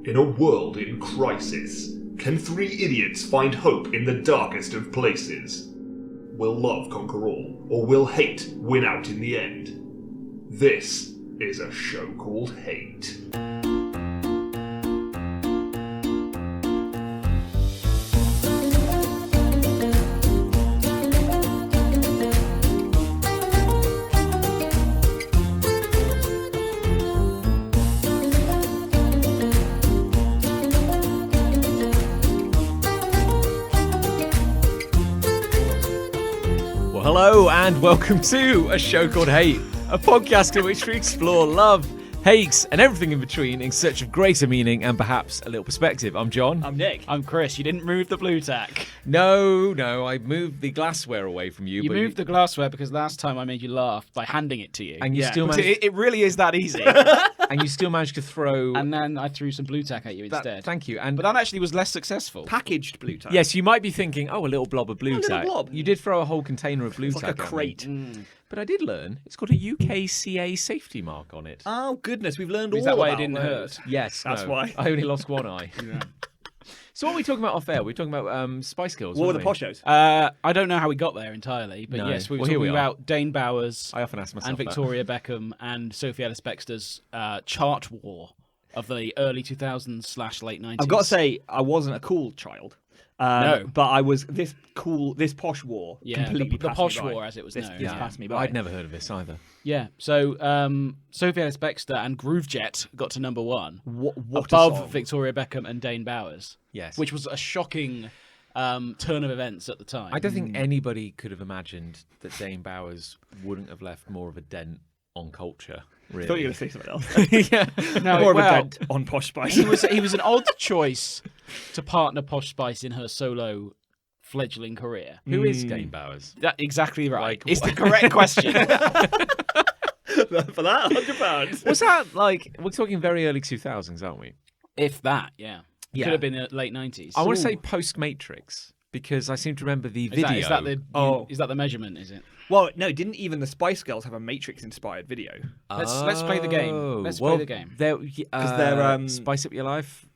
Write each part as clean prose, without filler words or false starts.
In a world in crisis, can three idiots find hope in the darkest of places? Will love conquer all, or will hate win out in the end? This is a show called Hate. Hello and welcome to a show called Hate, a podcast in which we explore love, hate, and everything in between in search of greater meaning and perhaps a little perspective. I'm John. I'm Nick. I'm Chris. You didn't move the blue tack. No, I moved the glassware away from you. You moved the glassware because last time I made you laugh by handing it to you. And you still But managed... it really is that easy. and you still managed to throw... And then I threw some blue tack at you instead. Thank you. But that actually was less successful. Packaged blue tack. Yes, you might be thinking, a little blob of blue tack. blob. You did throw a whole container of blue It's tack like a at me. crate. But I did learn it's got a UKCA safety mark on it. Oh, goodness. We've learned Is all that why about it didn't those. hurt? Yes, That's no, why. I only lost one eye. So what are we talking about off air? We're talking about Spice Girls. What were weren't the we? posh shows? I don't know how we got there entirely, but No. yes, we were Well, here talking we are. about Dane Bowers I often ask myself and that. Victoria Beckham and Sophie Ellis-Bextor's chart war of the early 2000s / late 90s. I've got to say, I wasn't a cool child. No. But I was this posh war completely the passed posh me by. war, as it was This known. just yeah. passed me by. I'd never heard of this either. Yeah, so Sophie Ellis-Bextor and Groovejet got to number one, What a above song. Victoria Beckham and Dane Bowers. Yes. Which was a shocking turn of events at the time. I don't think anybody could have imagined that Dane Bowers wouldn't have left more of a dent on culture. Really. I thought you were going to say something else. yeah. No, More of a well, dent on Posh Spice. he was an odd choice to partner Posh Spice in her solo fledgling career. Who is Dane Bowers? That exactly right. Like, It's the correct question. For that, £100. Was that like, we're talking very early 2000s, aren't we? If that, yeah. Yeah. Could have been the late 90s. I want to say post-Matrix because I seem to remember the Is video. is that the measurement, is it? Well, no, didn't even the Spice Girls have a Matrix-inspired video? Let's play the game. Let's play the game. Because they're, Spice Up Your Life.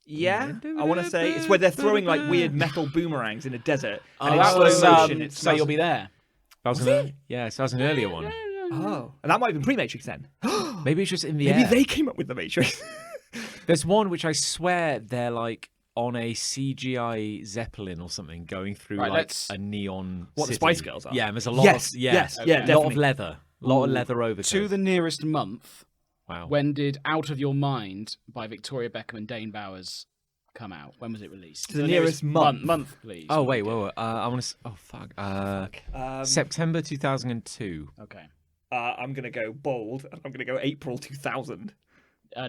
Yeah, I want to say it's where they're throwing like weird metal boomerangs in a desert. Oh, and in that slow was motion. It So smells- You'll Be There. That was that was an earlier one. Oh, and that might have been pre-Matrix then. Maybe it's just in the Maybe air. they came up with the Matrix. There's one which I swear they're like on a CGI Zeppelin or something going through Right, like let's- a neon What, the city. Spice Girls are? Yeah, and there's a lot Yes, of... Yeah, yes, Okay. yeah, a lot definitely. of leather. A lot of leather overcoats. To the nearest month, Wow. when did Out of Your Mind by Victoria Beckham and Dane Bowers come out? When was it released? To the nearest month. Month, please. Oh, wait. I want to... Oh, fuck. September 2002. Okay. I'm going to go bold, and I'm going to go April 2000.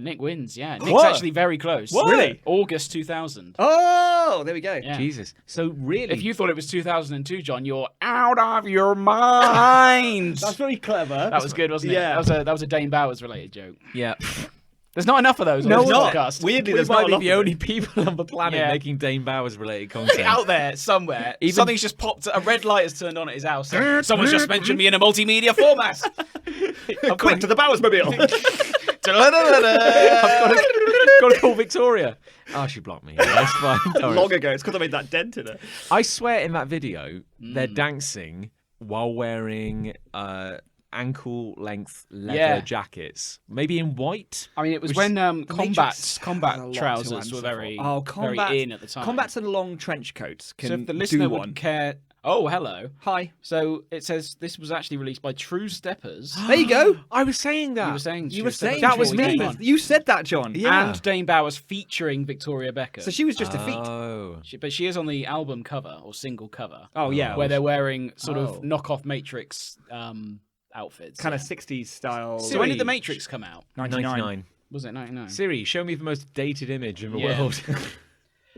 Nick wins, yeah. Nick's What? actually very close. What? Really? August 2000. Oh, there we go. Yeah. Jesus. So really... If you thought it was 2002, John, you're out of your mind. That's very clever. That was good, wasn't it? Yeah. That was a Dane Bowers related joke. Yeah. There's not enough of those No, on this not. podcast. Weirdly, We there's might not be enough the of only it. people on the planet Yeah. making Dane Bowers related content. Out there somewhere, Even- something's just popped. A red light has turned on at his house. Someone's just mentioned me in a multimedia format. Quick to the Bowers mobile. I've got to call Victoria. Oh, she blocked me. Yeah, that's fine. Don't worry. Long ago. It's because I made that dent in it. I swear in that video, they're dancing while wearing ankle-length leather Yeah. jackets. Maybe in white? I mean, it was Which- when Matrix has a combat lot to trousers answer were for. very, combat, very in at the time. Combats and long trench coats can So if the do listener one. would care. Oh, hello. Hi. So it says this was actually released by True Steppers. There you go. I was saying that. You were saying You True were Steppers saying That was before we me. came on. You said that, John. Yeah. And Dane Bowers featuring Victoria Beckham. So she was just a feat. Oh. But she is on the album cover or single cover. Oh, yeah. Where they're wearing sort Oh. of knockoff Matrix outfits. Kind of yeah. 60s style. So when did the Siri. Matrix come out? 99. Was it 99? Siri, show me the most dated image in the Yeah. world.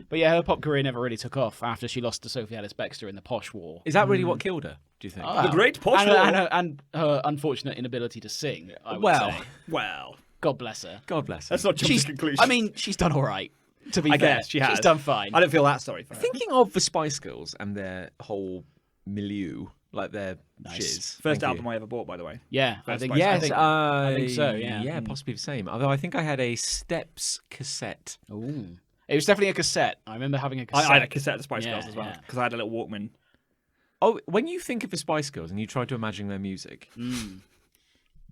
But yeah, her pop career never really took off after she lost to Sophie Ellis-Bextor in the Posh War. Is that really what killed her, do you think? Oh, The Great Posh and, War. and her unfortunate inability to sing, I would Well. say. Well, God bless her. God bless her. let's not jump to conclusions. I mean, she's done all right, to be I fair. guess she has. She's done fine. I don't feel that sorry for her. Thinking of the Spice Girls and their whole milieu, like their Nice. shiz. First Thank album you. I ever bought, by the way. Yeah, I First think. Spice Yes, Girls. I think so. Yeah. yeah, possibly the same. Although I think I had a Steps cassette. Ooh. It was definitely a cassette. I remember having a cassette. I had a cassette of the Spice Yeah, Girls as well, yeah. because I had a little Walkman. Oh, when you think of the Spice Girls and you try to imagine their music,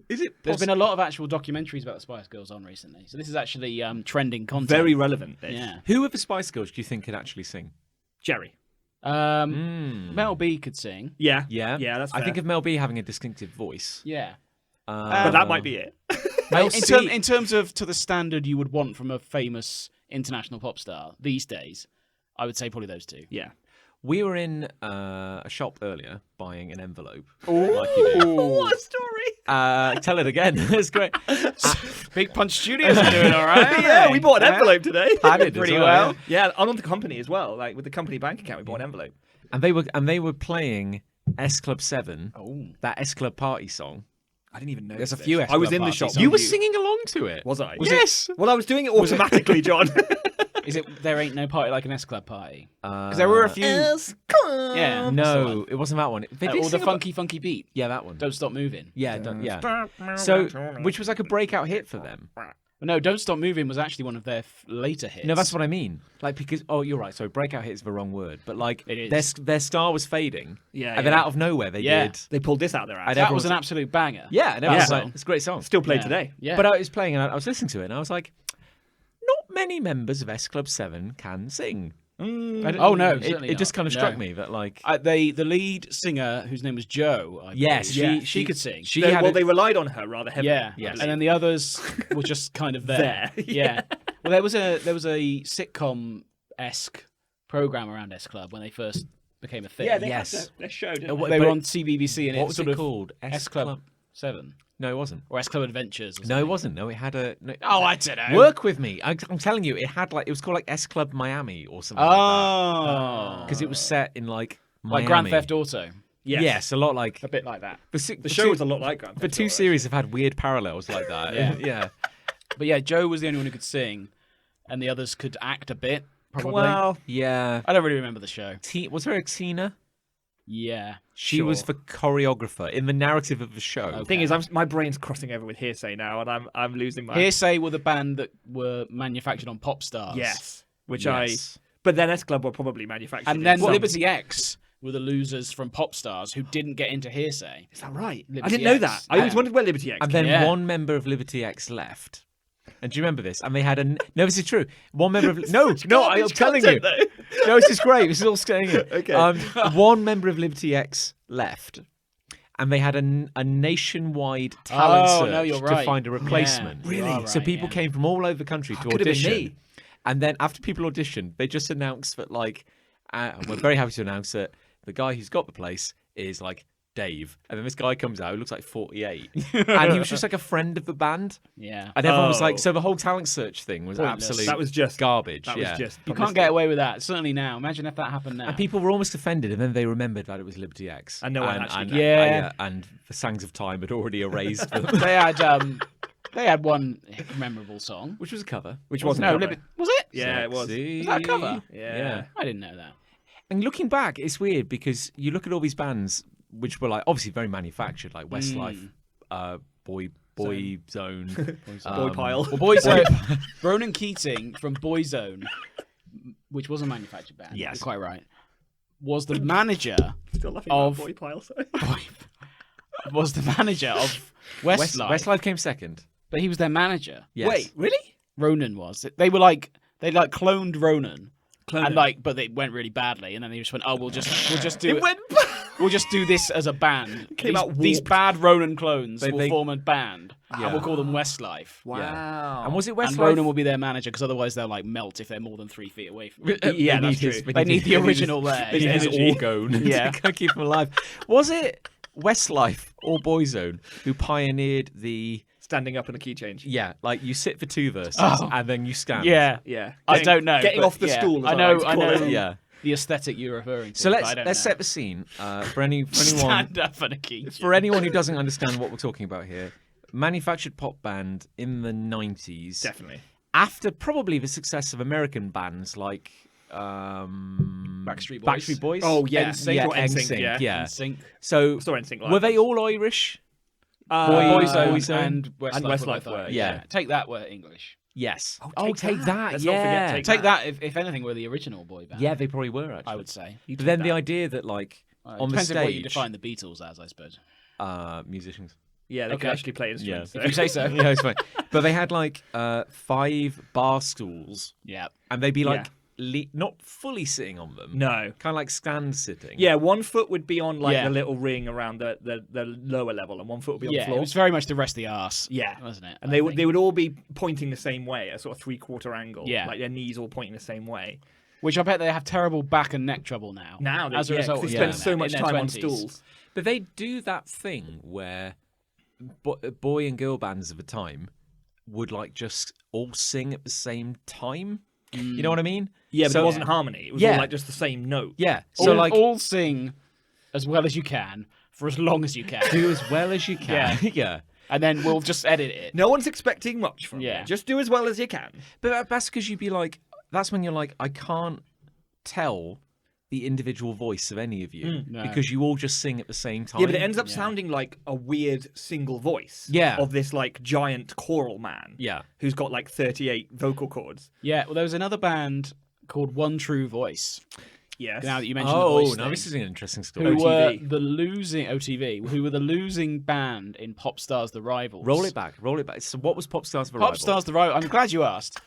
is it? There's been a lot of actual documentaries about the Spice Girls on recently, so this is actually trending content. Very relevant. This. Yeah. Who of the Spice Girls do you think could actually sing? Jerry. Mel B could sing. Yeah. Yeah, Yeah, that's fair. I think of Mel B having a distinctive voice. Yeah. But that might be it. Mel C. In terms of to the standard you would want from a famous international pop star these days, I would say probably those two. Yeah. We were in a shop earlier buying an envelope. Like you do. What a story! Tell it again. It's great. Big Punch Studios are doing all right. Yeah, we bought an envelope today. I did as Pretty well, well. Yeah, on the company as well. Like with the company bank account, we bought an envelope. And they were playing S Club 7, that S Club party song. I didn't even know. There's a this. few S I was Club in the party shop. songs. You with were singing along to it. Was I? Yes. Well, I was doing it automatically, John. Is it There Ain't No Party Like an S Club Party? Because there were a few. Yeah. No, it wasn't that one. They did Or the sing about- funky, funky beat. Yeah, that one. Don't Stop Moving. Yeah, So, which was like a breakout hit for them. No, Don't Stop Moving was actually one of their later hits. No, that's what I mean. Like, because you're right. So breakout hit is the wrong word, but like It is. their star was fading. Yeah, and then yeah. out of nowhere they Yeah. did. They pulled this out their ass. And That everyone was an absolute banger. Yeah, and That everyone was song. like, it's a great song. Still played Yeah. today. Yeah. But I was playing and I was listening to it and I was like, not many members of S Club 7 can sing. Oh no, It just kind of struck me that like the lead singer, whose name was Jo. I Yes, believe, yeah, she could sing. They relied on her rather heavily. Yeah, Yes. and then the others were just kind of there. There, Yeah. Well, there was a sitcom esque program around S Club when they first became a thing. Yeah, they Yes. had their show, didn't what- they? they but were on CBBC, and what it was sort it of called? S Club 7 No, it wasn't. or S Club Adventures. Or No, it something. wasn't. No, it had a. No, Oh, I don't know. Work with me. I'm telling you, it had like it was called like S Club Miami or something. Oh, because it was set in like Miami. like Grand Theft Auto, Yes, a lot like a bit like that. The show was a lot like Grand The Theft two Auto. series have had weird parallels like that. Yeah. yeah. But yeah, Jo was the only one who could sing, and the others could act a bit. Probably. Well, Yeah. I don't really remember the show. Was there a Tina? Yeah. She Sure. was the choreographer in the narrative of the show. Okay. thing is, my brain's crossing over with Hearsay now, and I'm losing my Hearsay were the band that were manufactured on Pop Stars. Yes, which Yes. but then S Club were probably manufactured. And in then some- Liberty X were the losers from Pop Stars who didn't get into Hearsay. Is that right? I Liberty didn't know X. that. I always Yeah. wondered where Liberty X. And then Yeah. one member of Liberty X left. And do you remember this? And they had no, this is true. One member of no, I'm telling you. No, this is great. This is all staying in. Okay. One member of Liberty X left, and they had a nationwide talent Oh, search no, you're to right. find a replacement. Yeah, you are So right, people yeah. came from all over the country to could have been audition. me. And then after people auditioned, they just announced that like, we're very happy to announce that the guy who's got the place is like Dave, and then this guy comes out who looks like 48, and he was just like a friend of the band, Yeah. and everyone was Oh. like, so the whole talent search thing was Pointless. absolute That was just garbage. That yeah. was just. You can't get away with that. Certainly now. Imagine if that happened now. And people were almost offended, and then they remembered that it was Liberty X. And no one actually and, cared. Yeah. and the Sands of Time had already erased them, they had one memorable song. which was a cover. Which wasn't No, cover. was it? Yeah, it was. Sexy. Was that a cover? Yeah. I didn't know that. And looking back, it's weird because you look at all these bands which were like obviously very manufactured, like Westlife, Boy Zone, Boy Pile. Well, Boyzone, Ronan Keating from Boyzone, which was a manufactured band. Yes. You're quite right. Was the manager Still laughing Of- about Boy Pile. Sorry. was the manager of Westlife, Westlife came second. but he was their manager. Yes. Wait, really? Ronan was. They were like they cloned Ronan. Clone And him. but it went really badly, and then they just went, "Oh, we'll just do It it. went. We'll just do this as a band. Came these, out these warped. bad Ronan clones They- will form a band, and Yeah. we'll call them Westlife. Wow. And was it And Westlife? Ronan will be their manager because otherwise they'll like melt if they're more than 3 feet away from it. Yeah, They that's need his- true. They need the original there. His, yeah. his energy. orgone Yeah. to keep him alive. Was it Westlife or Boyzone who pioneered the Standing up in a key change. like you sit for 2 verses Oh. and then you stand? Yeah. Yeah. I don't know. Getting but off the yeah. stool. As I know. like to I call know. it. Yeah. The aesthetic you're referring to. So but I don't let's know. set the scene for anyone Stand up for the key. for anyone who doesn't understand what we're talking about here. Manufactured pop band in the 90s. Definitely. After probably the success of American bands like Backstreet Boys. Backstreet Boys. Oh, yeah. NSYNC, Or NSYNC, yeah. yeah. NSYNC. So Saw NSYNC live were they once. all Irish? Boyzone Boyzone and Westlife were. yeah. Take that were English. Yes. Oh, Take That. Let's not yeah. forget Take that, if anything, were the original boy band. Yeah, they probably were actually. I would say. You But take then the that. idea that like It on the depends on what you stage, define the Beatles as, I suppose. musicians. Yeah, they Okay. can actually play instruments. If you say so. Yeah, it's fine. But they had like 5 bar stools, Yeah. and they'd be like Yeah. not fully sitting on them. No. Kind of like stand sitting. Yeah, one foot would be on like Yeah. the little ring around the lower level, and one foot would be on the Yeah, floor. it was very much to rest the arse. Yeah, Wasn't it? and I they think. would all be pointing the same way, a sort of 3/4 angle. Yeah. like their knees all pointing the same way. Which I bet they have terrible back and neck trouble now. Now, as a yeah, 'cause result, they of spend doing so that much in their time on 20s. stools. But they do that thing where boy and girl bands of the time would like just all sing at the same time. You know what I mean? Yeah, but So- it wasn't harmony. It was Yeah. all like just the same note. Yeah. So like all sing as well as you can for as long as you can, do as well as you can. Yeah. and then we'll just edit it. No one's expecting much from Yeah. you. Just do as well as you can. But that's because you'd be like, that's when you're like, I can't tell the individual voice of any of you No. because you all just sing at the same time. Yeah, but it ends up sounding like a weird single voice. Yeah. Of this like giant choral man. Yeah. Who's got like 38 vocal cords. Yeah, well, there was another band called One True Voice. Yes. Now that you mentioned the Oh, voice now thing, this is an interesting who story. were OTV. the losing who were the losing band in Pop Stars The Rivals. Roll it back. So what was Pop Stars for Pop Stars The Rivals. I'm glad you asked.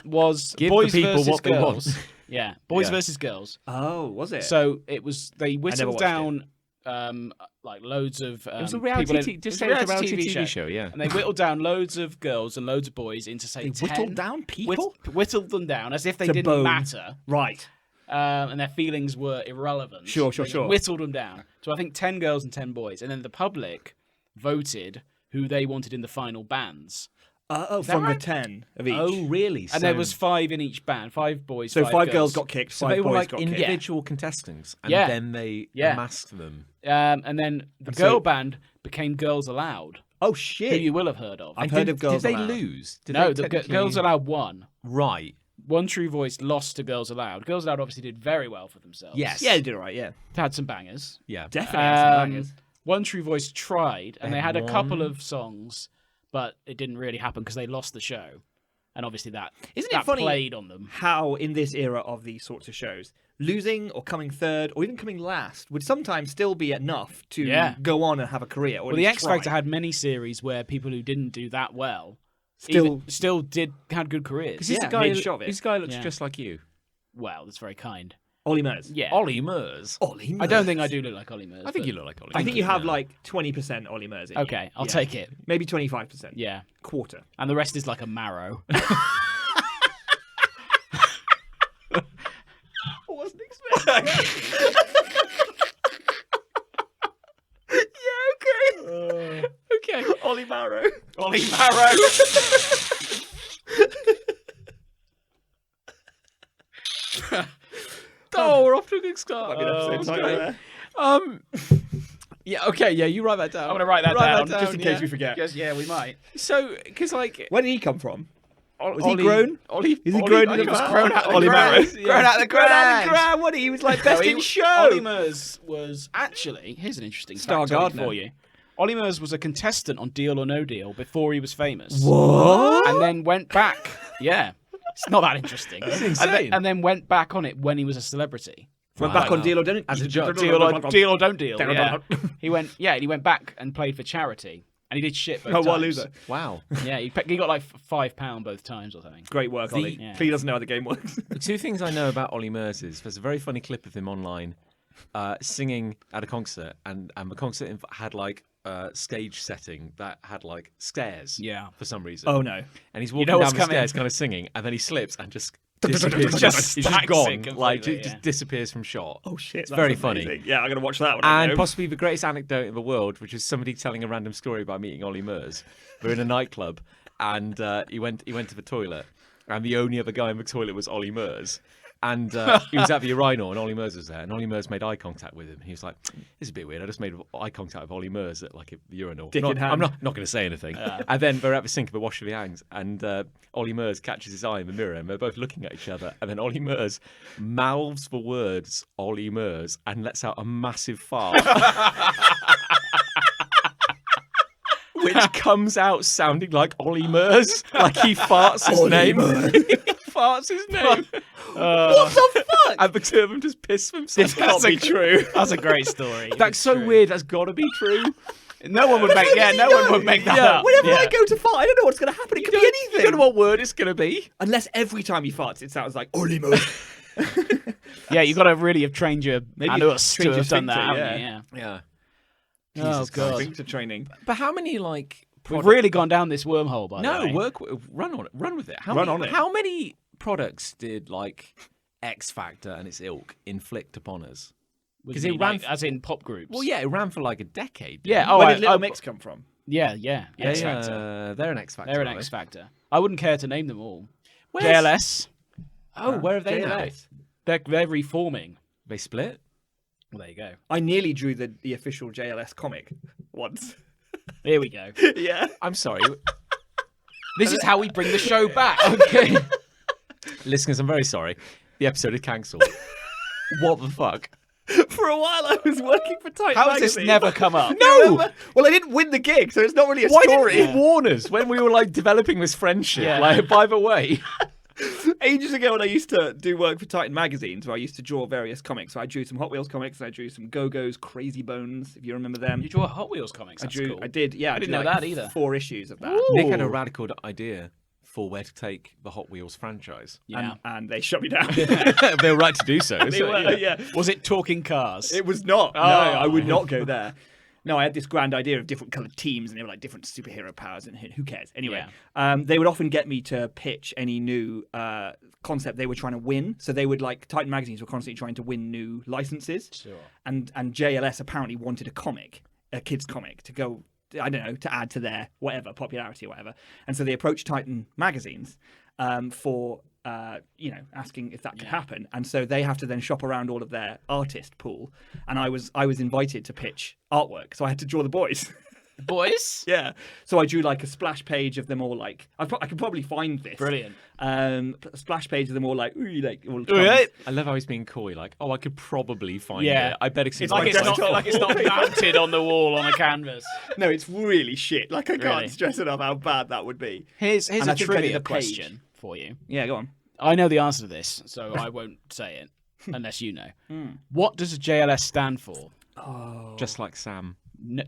Was Give Boys the people versus what they Girls. want. Yeah, Boys Yeah. versus Girls. Oh, was it? So it was they never whittled watched down like loads of It was a people reality, in- just it say was it's a reality TV show, yeah. and they whittled down loads of girls and loads of boys into say They 10. whittled down people? Whittled them down as if they To didn't bone. matter, Right. and their feelings were irrelevant. Sure. They whittled them down to I think 10 girls and 10 boys, and then the public voted who they wanted in the final bands. From right? the 10 of each. Oh, really? And there was 5 in each band, 5 boys, So 5 5 girls got kicked, So 5 they were boys like got kicked. individual contestants, and Yeah. then they Yeah. masked them. and then the girl band became Girls Aloud, Oh, who shit. you will have heard of. I've heard of Girls Did they Aloud. lose? Did No, they the technically- Girls Aloud won. Right. One True Voice lost to Girls Aloud. Girls Aloud obviously did very well for themselves. Yes. Yeah, they did all right, yeah. They had some bangers. Yeah. Definitely had some bangers. One True Voice tried, and They they had had a couple one. of songs, but it didn't really happen because they lost the show. And obviously that Isn't that it funny played on them. how in this era of these sorts of shows, losing or coming third or even coming last would sometimes still be enough to Yeah. go on and have a career? Or Well, at the least X try. Factor had many series where people who didn't do that well Still- still had good careers. Because he's Yeah, the guy. made a shot of it. This guy looks Yeah. just like you. Well, that's very kind. Olly Murs. Yeah. Olly Murs. Olly Murs. I don't think I do look like Olly Murs. I think but- you look like Olly. I think you have Yeah. like 20% Olly Murs in you. Okay, I'll Yeah. take it. Maybe 25%. Yeah. Quarter. And the rest is like a Marrow. I wasn't expecting that. Yeah, okay. Okay. Olly Marrow. Olly Marrow. Oh, we're off to a good start. Might be an episode that's title great. there. Yeah. Okay. Yeah. You write that down. I'm going to write that down. just in case we forget. Because, yeah, we might. So, because like, Where did he come from? Was he Olly- grown? Olly, Is he Olly- grown Olly in the was van? grown out of the Olly ground. Marrow. Yeah. Grown out of the Grown out ground. of the ground. What? He was like best in show. Olly Murs was actually, here's an interesting Star factoid gardener. for you. Olly Murs was a contestant on Deal or No Deal before he was famous. What? And then went back. Yeah. It's not that interesting. insane. And then went back on it when he was a celebrity. Went back on Deal or Don't. As a judge. Deal or Don't Deal. Deal or Yeah. Don't. He went back and played for charity. And he did shit both Oh, times. what a loser. Wow. Yeah, he got like £5 both times or something. Great work, Olly. Yeah. Clearly doesn't know how the game works. The two things I know about Olly Murs is there's a very funny clip of him online singing at a concert, and the concert had like stage setting that had like stairs. Yeah. For some reason. Oh, no. And he's walking know down what's the coming. stairs, kind of singing, and then he slips and just disappears. Just he's just stacks it gone, completely, like yeah. just disappears from shot. Oh, shit. It's that's very amazing. funny. Yeah, I'm going to watch that one. And possibly the greatest anecdote in the world, which is somebody telling a random story about meeting Olly Murs. We're in a nightclub, and he went to the toilet, and the only other guy in the toilet was Olly Murs. And he was at the urinal, and Olly Murs was there, and Olly Murs made eye contact with him. He was like, "This is a bit weird. I just made eye contact with Olly Murs at like the urinal. Dick in hand. I'm not going to say anything." And then they're at the sink of the wash of the hands, and Olly Murs catches his eye in the mirror, and they're both looking at each other. And then Olly Murs mouths the words "Olly Murs" and lets out a massive fart. Which comes out sounding like Olly Murs, like he farts his name. He farts his name. What the fuck? And the two of them just piss themselves. Can't be true. That's a great story. That's so weird. That's got to be true. No one would make. Yeah, no one would make that up. Whenever Yeah. I go to fart, I don't know what's going to happen. It could be You anything. don't know what word it's going to be. Unless every time he farts, it sounds like Olly Murs. Yeah, you got to really have trained your anus to trained your have done that. sphincter, haven't you? Yeah. Oh god, Sphincter training. But how many we've really gone down this wormhole. By the way. run on it. Run with it. How many products did X Factor and its ilk inflict upon us? Because it ran as in pop groups. Well, yeah, it ran for like a decade. Yeah. didn't Oh, Where did Little Mix come from? Yeah. it? X Factor. They're an X Factor. They're an aren't X they? Factor. I wouldn't care to name them all. Where's- JLS. Oh, where have they now? JLS. They're reforming. They split. Well, there you go. I nearly drew the official JLS comic once. Here we go. Yeah. I'm sorry. This is how we bring the show back. Okay. Listeners, I'm very sorry. The episode is cancelled. What the fuck? For a while, I was working for Titan How has this magazine. never come up? No! Well, I didn't win the gig, so it's not really a Why story. didn't you warn us when we were like developing this friendship? Yeah. Like, by the way. Ages ago, when I used to do work for Titan magazines, where I used to draw various comics. So I drew some Hot Wheels comics, and I drew some Go-Go's, Crazy Bones, if you remember them. You draw Hot Wheels comics. That's cool. I did. Yeah, I didn't drew know like that either. 4 issues of that. Nick had a radical idea for where to take the Hot Wheels franchise. Yeah. And they shut me down. They were right to do so. They so, were, yeah. yeah. Was it talking cars? It was not. No, Oh. I would not go there. No, I had this grand idea of different coloured teams, and they were like different superhero powers, and who cares? Anyway, they would often get me to pitch any new concept they were trying to win. So they would Titan magazines were constantly trying to win new licenses. Sure. And JLS apparently wanted a kids comic to go, I don't know, to add to their whatever popularity or whatever. And so they approached Titan magazines for asking if that could happen. And so they have to then shop around all of their artist pool. And I was invited to pitch artwork, so I had to draw the boys. Boys? Yeah. So I drew a splash page of them all I could probably find this. Brilliant. A splash page of them all all I love how he's being coy. Like, oh, I could probably find Yeah. it. I bet it's It's Like my it's not desktop. like it's not mounted on the wall on a canvas. No, it's really shit. I Really? can't stress enough how bad that would be. Here's And a I think I did trivia a page. question for you. Yeah, go on. I know the answer to this, so I won't say it unless you know. What does JLS stand for? just like Sam. No,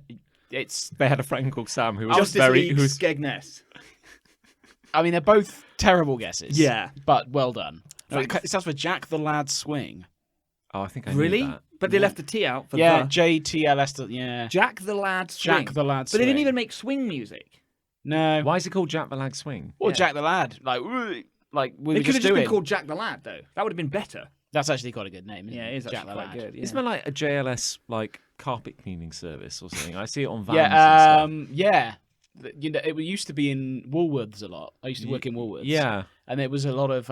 it's. They had a friend called Sam who was Justice very. League Who's Skegness. I mean, they're both terrible guesses. Yeah. but well done. No, Thanks. it stands for Jack the Lad Swing. oh, I think I Really? knew that. But they left the T out for Yeah, the. JTLS. Yeah, Jack the Lad Swing. Jack the Lad But Swing. they didn't even make swing music. No. Why is it called Jack the Lag Swing? Or Yeah. Jack the Lad. Like we They were could have just just doing. been called Jack the Lad, though. That would have been better. That's actually quite a good name. Isn't Yeah, it? it is Jack actually the quite Lad. good. Yeah. Isn't there like a JLS carpet cleaning service or something? I see it on vans. Yeah, and stuff. yeah. It used to be in Woolworths a lot. I used to work in Woolworths. Yeah. and there was a lot of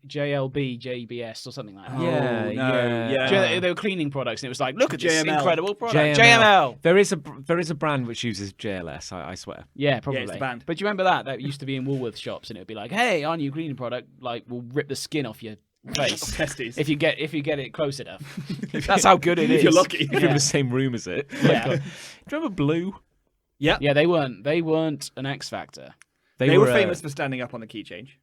JLB, JBS or something like that. Yeah, no, yeah. yeah. They were cleaning products, and it was like, look at this JML. incredible product. JML. There is a brand which uses JLS. I swear. Yeah, probably. it's the band. But do you remember that? That used to be in Woolworths shops, and it would be like, hey, our new cleaning product, like, will rip the skin off your face Testes. if you get it close enough. That's how good it is. If you're lucky. If you're in the same room as it. Yeah. Do you remember Blue? Yeah. Yeah, they weren't an X Factor. They were famous for standing up on the key change.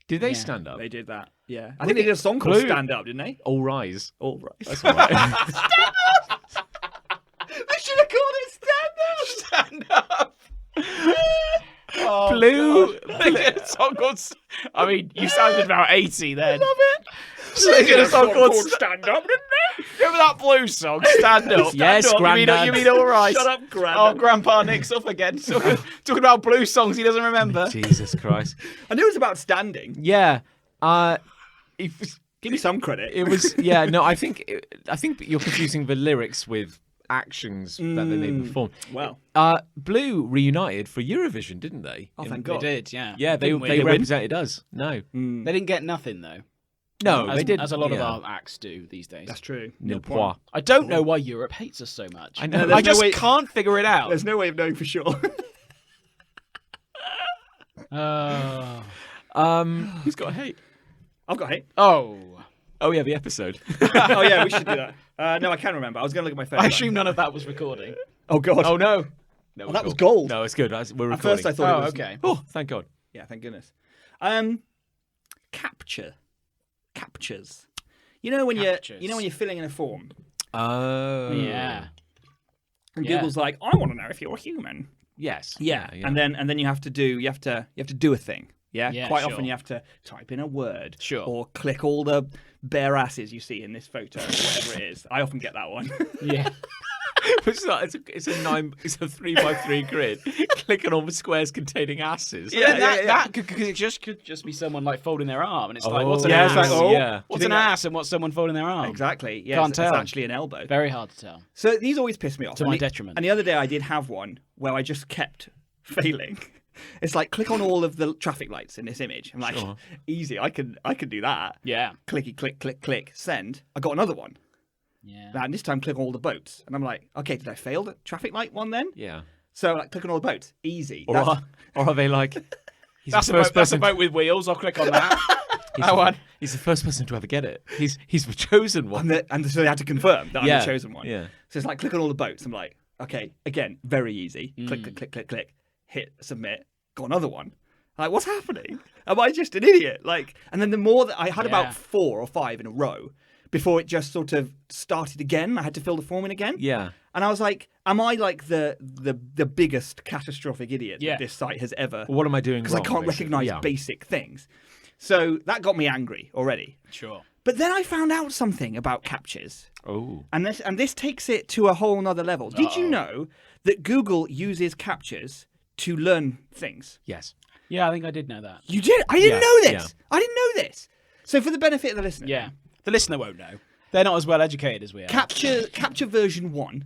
Did they Yeah. stand up? They did that. Yeah. I think they did a song called Blue- Stand Up, didn't they? All rise. All right. That's all right. They should have called it Stand Up. Oh, Blue. They did a song called. I mean, you sounded about 80 then. Love it. They did a song called. Stand Up, didn't they? Remember that Blue song? Stand up. Yes, Stand up. Grandad. You mean all right? Shut up, Oh, Grandad. Grandpa Nick's up again. Talking about Blue songs he doesn't remember. Jesus Christ. I knew it was about standing. Yeah. Give me some credit. It was. Yeah. No. I think you're confusing the lyrics with actions that they made perform. Well, Blue reunited for Eurovision, didn't they? oh, thank They God. did, yeah. Yeah, they Didn't we? represented us. No, They didn't get nothing though. no, as, they did. as a lot of yeah. our acts do these days. That's true. Nil point. point. I don't know why Europe hates us so much. I know. I There's just no way- can't figure it out. There's no way of knowing for sure. Who's got hate? I've got hate. Oh. Oh yeah, the episode. Oh yeah, we should do that. No, I can't remember. I was going to look at my phone. I assume none of that was recording. Oh God. Oh no. No, Oh, that it's was cool. gold. No, it's good. We're recording. At first I thought Oh, it was. okay. Oh, thank God. Yeah, thank goodness. Captures. You know when Captures. you're filling in a form, Oh. Yeah. and Yeah. Google's like, I want to know if you're a human. Yes. Yeah. And then you have to do a thing. Yeah. Yeah, Quite sure. often you have to type in a word. Sure. Or click all the bare asses you see in this photo, or whatever it is. I often get that one. Yeah. It's a 3x3 grid. Click on all the squares containing asses. Yeah, yeah. that could just be someone like folding their arm, and it's like, what's an yeah, ass? it's like, oh, yeah. What's Do you an think that- ass and what's someone folding their arm? Exactly. Yeah. Can't It's tell. actually an elbow. Very hard to tell. So these always piss me off. To my detriment. And the other day I did have one where I just kept failing. It's like click on all of the traffic lights in this image. I'm like, Sure. easy. I can do that. Yeah. Clicky click click click send. I got another one. Yeah. And this time click on all the boats. And I'm like, okay, did I fail the traffic light one then? Yeah. So like click on all the boats. Easy. Or That's- are they like? He's That's the a, first boat, that's a person. boat with wheels. I'll click on that. He's that the- one. He's the first person to ever get it. He's the chosen one. and so they had to confirm that I'm Yeah, the chosen one. yeah. So it's like click on all the boats. I'm like, okay, again, very easy. Click, Mm. click, click, click, click. Hit submit. Got another one. Like, what's happening? Am I just an idiot? Like, and then the more that I had Yeah. about 4 or 5 in a row before it just sort of started again. I had to fill the form in again. Yeah. And I was like, am I like the biggest catastrophic idiot Yeah. that this site has ever? What am I doing? Because I wrong, can't basically? recognize Yeah. basic things. So that got me angry already. Sure. But then I found out something about captures. Oh. And this takes it to a whole nother level. Did you know that Google uses captures to learn things? Yes. Yeah, I think I did know that. You did? I didn't Yeah, know this. yeah. I didn't know this. So for the benefit of the listener, Yeah. The listener won't know. They're not as well educated as we are. capture version 1,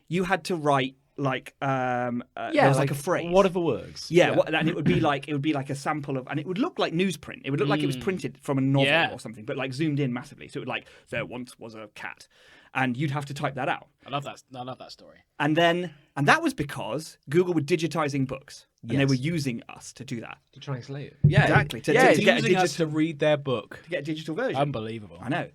you had to write like there was like a phrase. Whatever works. Yeah, and it would be like a sample of, and it would look like newsprint. It would look like it was printed from a novel Yeah. or something, but like zoomed in massively. So it would like there once was a cat, and you'd have to type that out. I love that. I love that story. And that was because Google were digitizing books, and they Yes. were using us to do that. To translate it. Yeah, exactly. To It's get a using us digital to read their book. to get a digital version. Unbelievable. I know.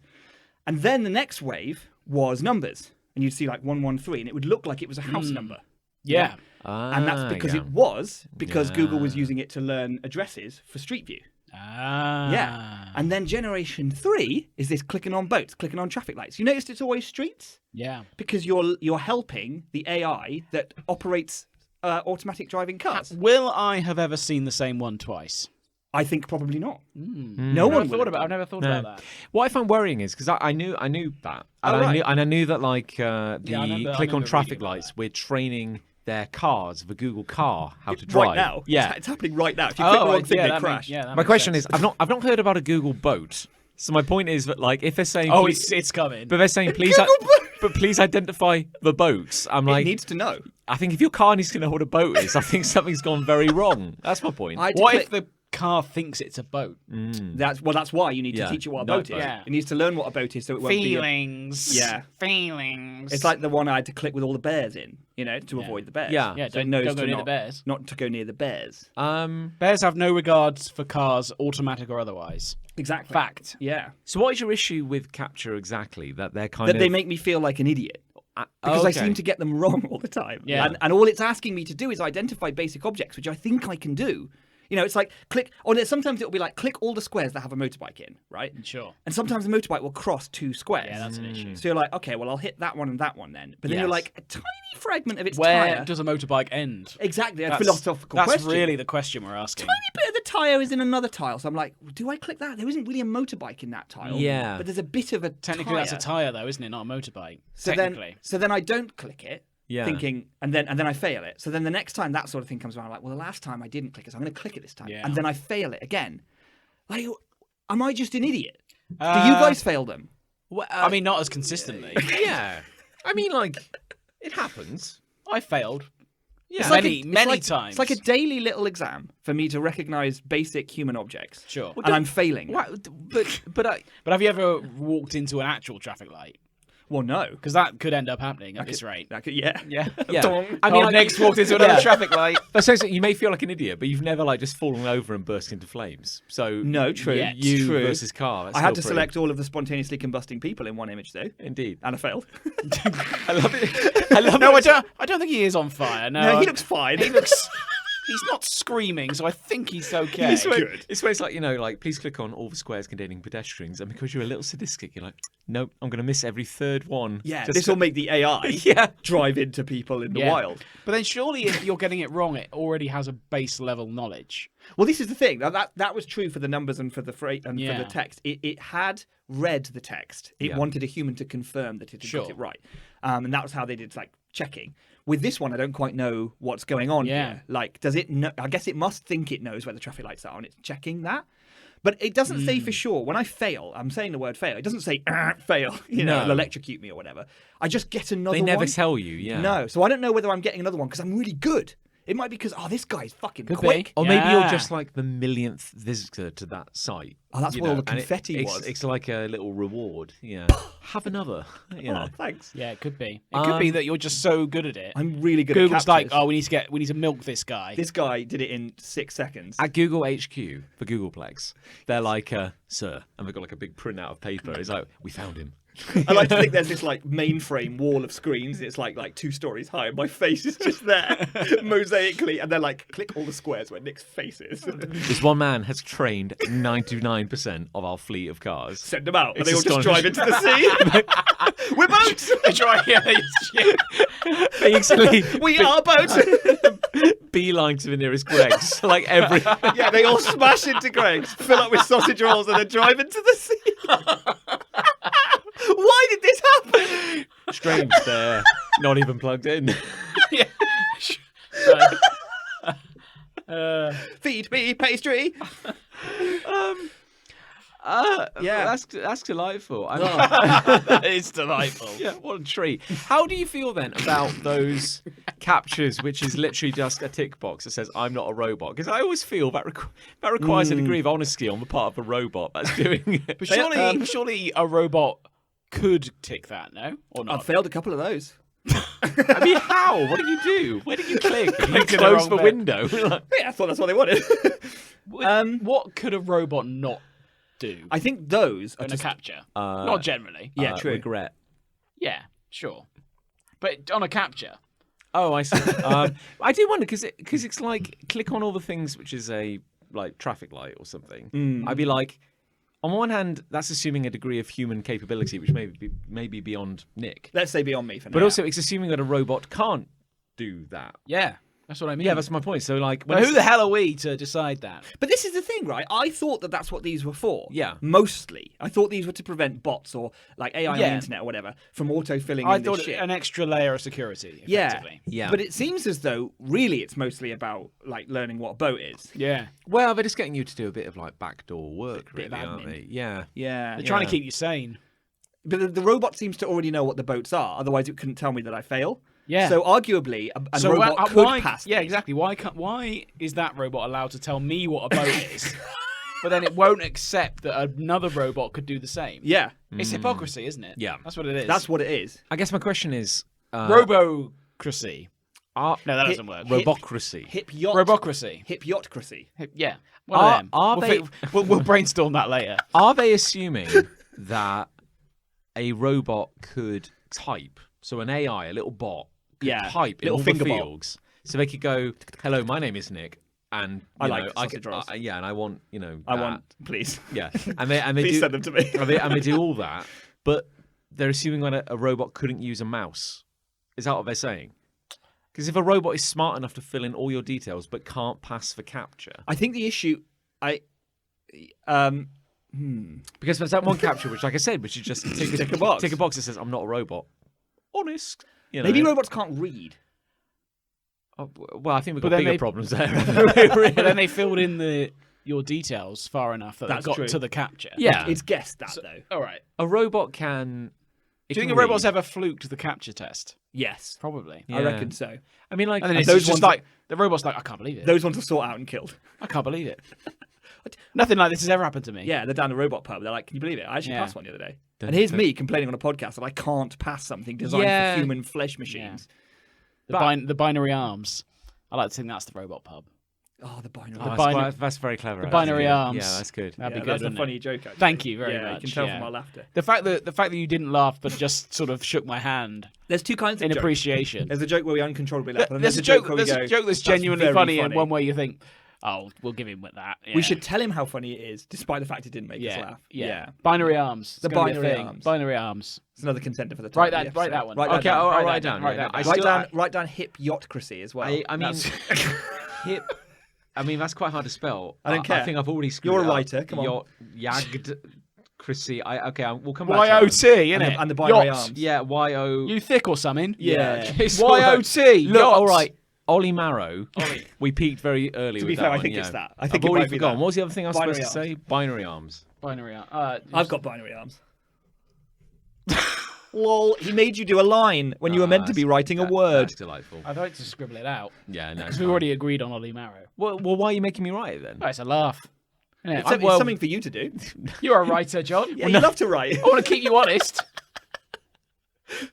And then the next wave was numbers, and you'd see like 113, and it would look like it was a house number. Yeah. And that's because yeah. it was because Google was Yeah. using it to learn addresses for Street View. Ah. Yeah. And then generation 3 is this clicking on boats, clicking on traffic lights. You noticed it's always streets? Yeah. Because you're helping the AI that operates automatic driving cars. Will I have ever seen the same one twice? I think probably not. Hmm. No one I've would have I've done. never thought No. about that. What I find worrying is because I knew that, and Oh, right. I knew that like I the remember click on reading traffic about lights, that. we're training their cars, the Google car, how to drive. Right now. Yeah. It's happening right now. If you click the wrong thing, they crash. My question is, I've not heard about a Google boat. So my point is that like if they're saying, Oh, please- it's coming. but they're saying please, but please identify the boats. I'm It like, needs to know. I think if your car needs to know what a boat is, I think something's gone very wrong. That's my point. I had to What click- if the car thinks it's a boat? That's why you need to Yeah. teach it what a No, boat is. yeah. It needs to learn what a boat is, so it won't be. Feelings. Yeah. Feelings. It's like the one I had to click with all the bears in, to avoid the bears. Yeah. Yeah, So it don't knows go to near the not- bears. Not to go near the bears. Bears have no regards for cars, automatic or otherwise. Exactly. Fact. Yeah. So what is your issue with capture exactly? That they're kind That of they make me feel like an idiot. Because I okay. seem to get them wrong all the time. Yeah. And all it's asking me to do is identify basic objects, which I think I can do. It's like click, or sometimes it'll be like click all the squares that have a motorbike in, right? Sure. And sometimes the motorbike will cross 2 squares. Yeah, that's an issue. So you're like, okay, well, I'll hit that one and that one then. But then you're Yes. like, a tiny fragment of its Where tyre. does a motorbike end? Exactly, a That's- philosophical That's question. really the question we're asking. Tiny bit of the tyre is in another tile. So I'm like, do I click that? There isn't really a motorbike in that tile. Yeah. But there's a bit of a Technically, that's a tyre, though, isn't it? Not a motorbike. So Technically. then I don't click it. Yeah. Thinking, and then I fail it. So then the next time that sort of thing comes around, I'm like, well, the last time I didn't click it, so I'm going to click it this time. Yeah. And then I fail it again. Like, am I just an idiot? Do you guys fail them? Well, I mean, not as consistently. yeah. I mean, like, It happens. I failed. Yeah. Many times. It's like a daily little exam for me to recognise basic human objects. Sure. And I'm failing. But But have you ever walked into an actual traffic light? Well, no. Because that could end up happening at this rate. Yeah. Yeah. yeah. Dong. I mean, Nick's walked into another Yeah. traffic light. But so you may feel like an idiot, but you've never like just fallen over and burst into flames. So No, true. Yeah, you true. versus car. That's I had still to select all of the spontaneously combusting people in one image, though. Indeed. And I failed. I love it. I love No, it. I don't think he is on fire. No, No, he looks fine. He looks. He's not screaming, so I think he's okay. It's when, Good. it's when it's like, like, please click on all the squares containing pedestrians. And because you're a little sadistic, you're like, nope, I'm going to miss every third one. Yeah, Just this will make the AI Yeah. drive into people in the Yeah. wild. But then surely if you're getting it wrong, it already has a base level knowledge. Well, this is the thing. That was true for the numbers and for the for Yeah. the text. It had read the text. It Yeah. wanted a human to confirm that it had got Sure. it right, and that was how they did like checking. With this one, I don't quite know what's going on Yeah. here. Like, does it know? I guess it must think it knows where the traffic lights are, and it's checking that. But it doesn't say for sure. When I fail, I'm saying the word fail. It doesn't say fail. No. It'll electrocute me or whatever. I just get another They never one. tell you, yeah. No, so I don't know whether I'm getting another one because I'm really good. It might be because this guy's fucking Could quick. be. Or maybe you're Yeah. just like the millionth visitor to that site. Oh, that's you what all know, the and confetti it's, was. It's like a little reward. Yeah. Have another. You know. Oh, thanks. Yeah, it could be. It could be that you're just so good at it. I'm really good Google's at like, captures. oh, we need to milk this guy. This guy did it in 6 seconds. At Google HQ for Googleplex, they're like, sir, and they've got like a big printout of paper. It's like, we found him. I like to think there's this like mainframe wall of screens. It's like 2 stories high, and my face is just there, mosaically, and they're like, click all the squares where Nick's face is. This one man has trained 99% of our fleet of cars. Send them out, and It's they all just drive astonishing. into the sea. We're boats. That's right. Yeah. Basically, We are boats. beeline to the nearest Greg's. Like every. Yeah, they all smash into Greg's, fill up with sausage rolls, and then drive into the sea. Why did this happen? Strange, they're not even plugged in. Yeah. Feed me pastry. Yeah, that's delightful. It's delightful. Yeah, what a treat. How do you feel then about those captures, which is literally just a tick box that says "I'm not a robot"? Because I always feel that that requires a degree of honesty on the part of a robot that's doing it. But surely a robot could tick that, no? Or I've not? failed a couple of those. I mean, how? What did you do? Where did you click? You Clicked in the close wrong the bit. window. Like, Yeah, I thought that's what they wanted. What could a robot not do I think those are in a just capture? Not generally. yeah, true. Regret. Yeah, sure. But on a capture. Oh, I see. I do wonder because it's like click on all the things which is a like traffic light or something. I'd be like, on one hand, that's assuming a degree of human capability, which may be beyond Nick. Let's say beyond me for now. But also, it's assuming that a robot can't do that. Yeah, that's what I mean. Yeah, that's my point. So, like, when But who it's- the hell are we to decide that? But this is the thing, right? I thought that that's what these were for. Yeah. Mostly. I thought these were to prevent bots or like AI on the Yeah. internet or whatever from auto-filling I in this thought shit. an extra layer of security, Yeah. effectively. Yeah. But it seems as though really it's mostly about like learning what a boat is. Yeah. well, they're just getting you to do a bit of like backdoor work, Bit of really, aren't admin. they? Yeah. Yeah. They're trying to keep you sane. But the robot seems to already know what the boats are. Otherwise, it couldn't tell me that I fail. Yeah. So arguably, a So robot could why, pass. Yeah, these. exactly. Why is that robot allowed to tell me what a boat is, but then it won't accept that another robot could do the same? Yeah. It's hypocrisy, isn't it? Yeah. That's what it is. That's what it is. I guess my question is, Robocracy. are No, that Hip- doesn't work. robocracy? Hip yacht. Robocracy. Hip yachtcracy. Yeah. One of them. Are we'll, they- we'll brainstorm that later. Are they assuming that a robot could type? So an AI, a little bot, could Yeah, type in little all the finger bot. fields. So they could go, "Hello, my name is Nick, and I you like know, sausage rolls. yeah, and I want I that." want, please. Yeah, and they Please do send them to me. and they do all that, but they're assuming that a robot couldn't use a mouse. Is that what they're saying? Because if a robot is smart enough to fill in all your details but can't pass for capture, I think the issue, because there's that one capture which, like I said, which is just tick a box. Tick a box that says I'm not a robot. Honest, you know. maybe robots can't read. Oh, well, I think we've But got then bigger they- problems there. But then they filled in your details far enough that That's they got true. to the capture. Yeah, It's guessed that though. All right. a robot can Do you think a robot's ever fluked the capture test? Yes, Probably. I reckon so. I mean, like, And then it's those just ones like the robot's like, I can't believe it. Those ones are sought out and killed. I can't believe it. Nothing like this has ever happened to me. Yeah, they're down the robot pub. They're like, can you believe it? I actually Yeah. passed one the other day. And here's me complaining on a podcast that I can't pass something designed Yeah. for human flesh machines. The binary arms. I like to think that's the robot pub. Oh, the binary. That's very clever. The actually. binary arms. Yeah, that's good. That'd be good. That's a wouldn't funny it? joke. Actually. Thank you very yeah, much. You can tell yeah. from my laughter. The fact that you didn't laugh but just sort of shook my hand There's two kinds of in jokes. appreciation. There's a joke where we uncontrollably laugh. And There's a a joke. where we There's go, a joke that's genuinely very funny, and one where you think, "Oh, we'll give him with that." Yeah. We should tell him how funny it is, despite the fact it didn't make us Yeah. laugh. Yeah. Binary arms. It's The gonna be a binary thing. arms. Binary arms. It's another contender for the Write title of that. the Write that episode. one. Write that Okay, down. I'll write down. Write yeah, that I down. still- Write down hip yachtcracy as well. I mean, That's- hip. I mean, that's quite hard to spell. I don't care. I think I've already screwed You're a it up. writer, come on. Yagged, Chrissy. We'll come back to YOT, that. innit? and the binary Yachts. arms. Yeah, YO. You thick or something? Yeah. YOT. Look, yachts. all right. Olly Marrow. Olly. We peaked very early To with be that fair, I one, think yeah. it's that. I I've think it already might be forgotten. that. What was the other thing I was Binary supposed to say? Binary arms. Binary arms. I've got binary arms. Lol, he made you do a line when you were meant to be writing a word. That's delightful. I'd like to scribble it out. Yeah, no. Because it's we fine. already agreed on Olly Marrow. Well, why are you making me write it then? Oh, it's a laugh. Innit? It's something for you to do. You're a writer, John. Yeah, you love to write. I want to keep you honest.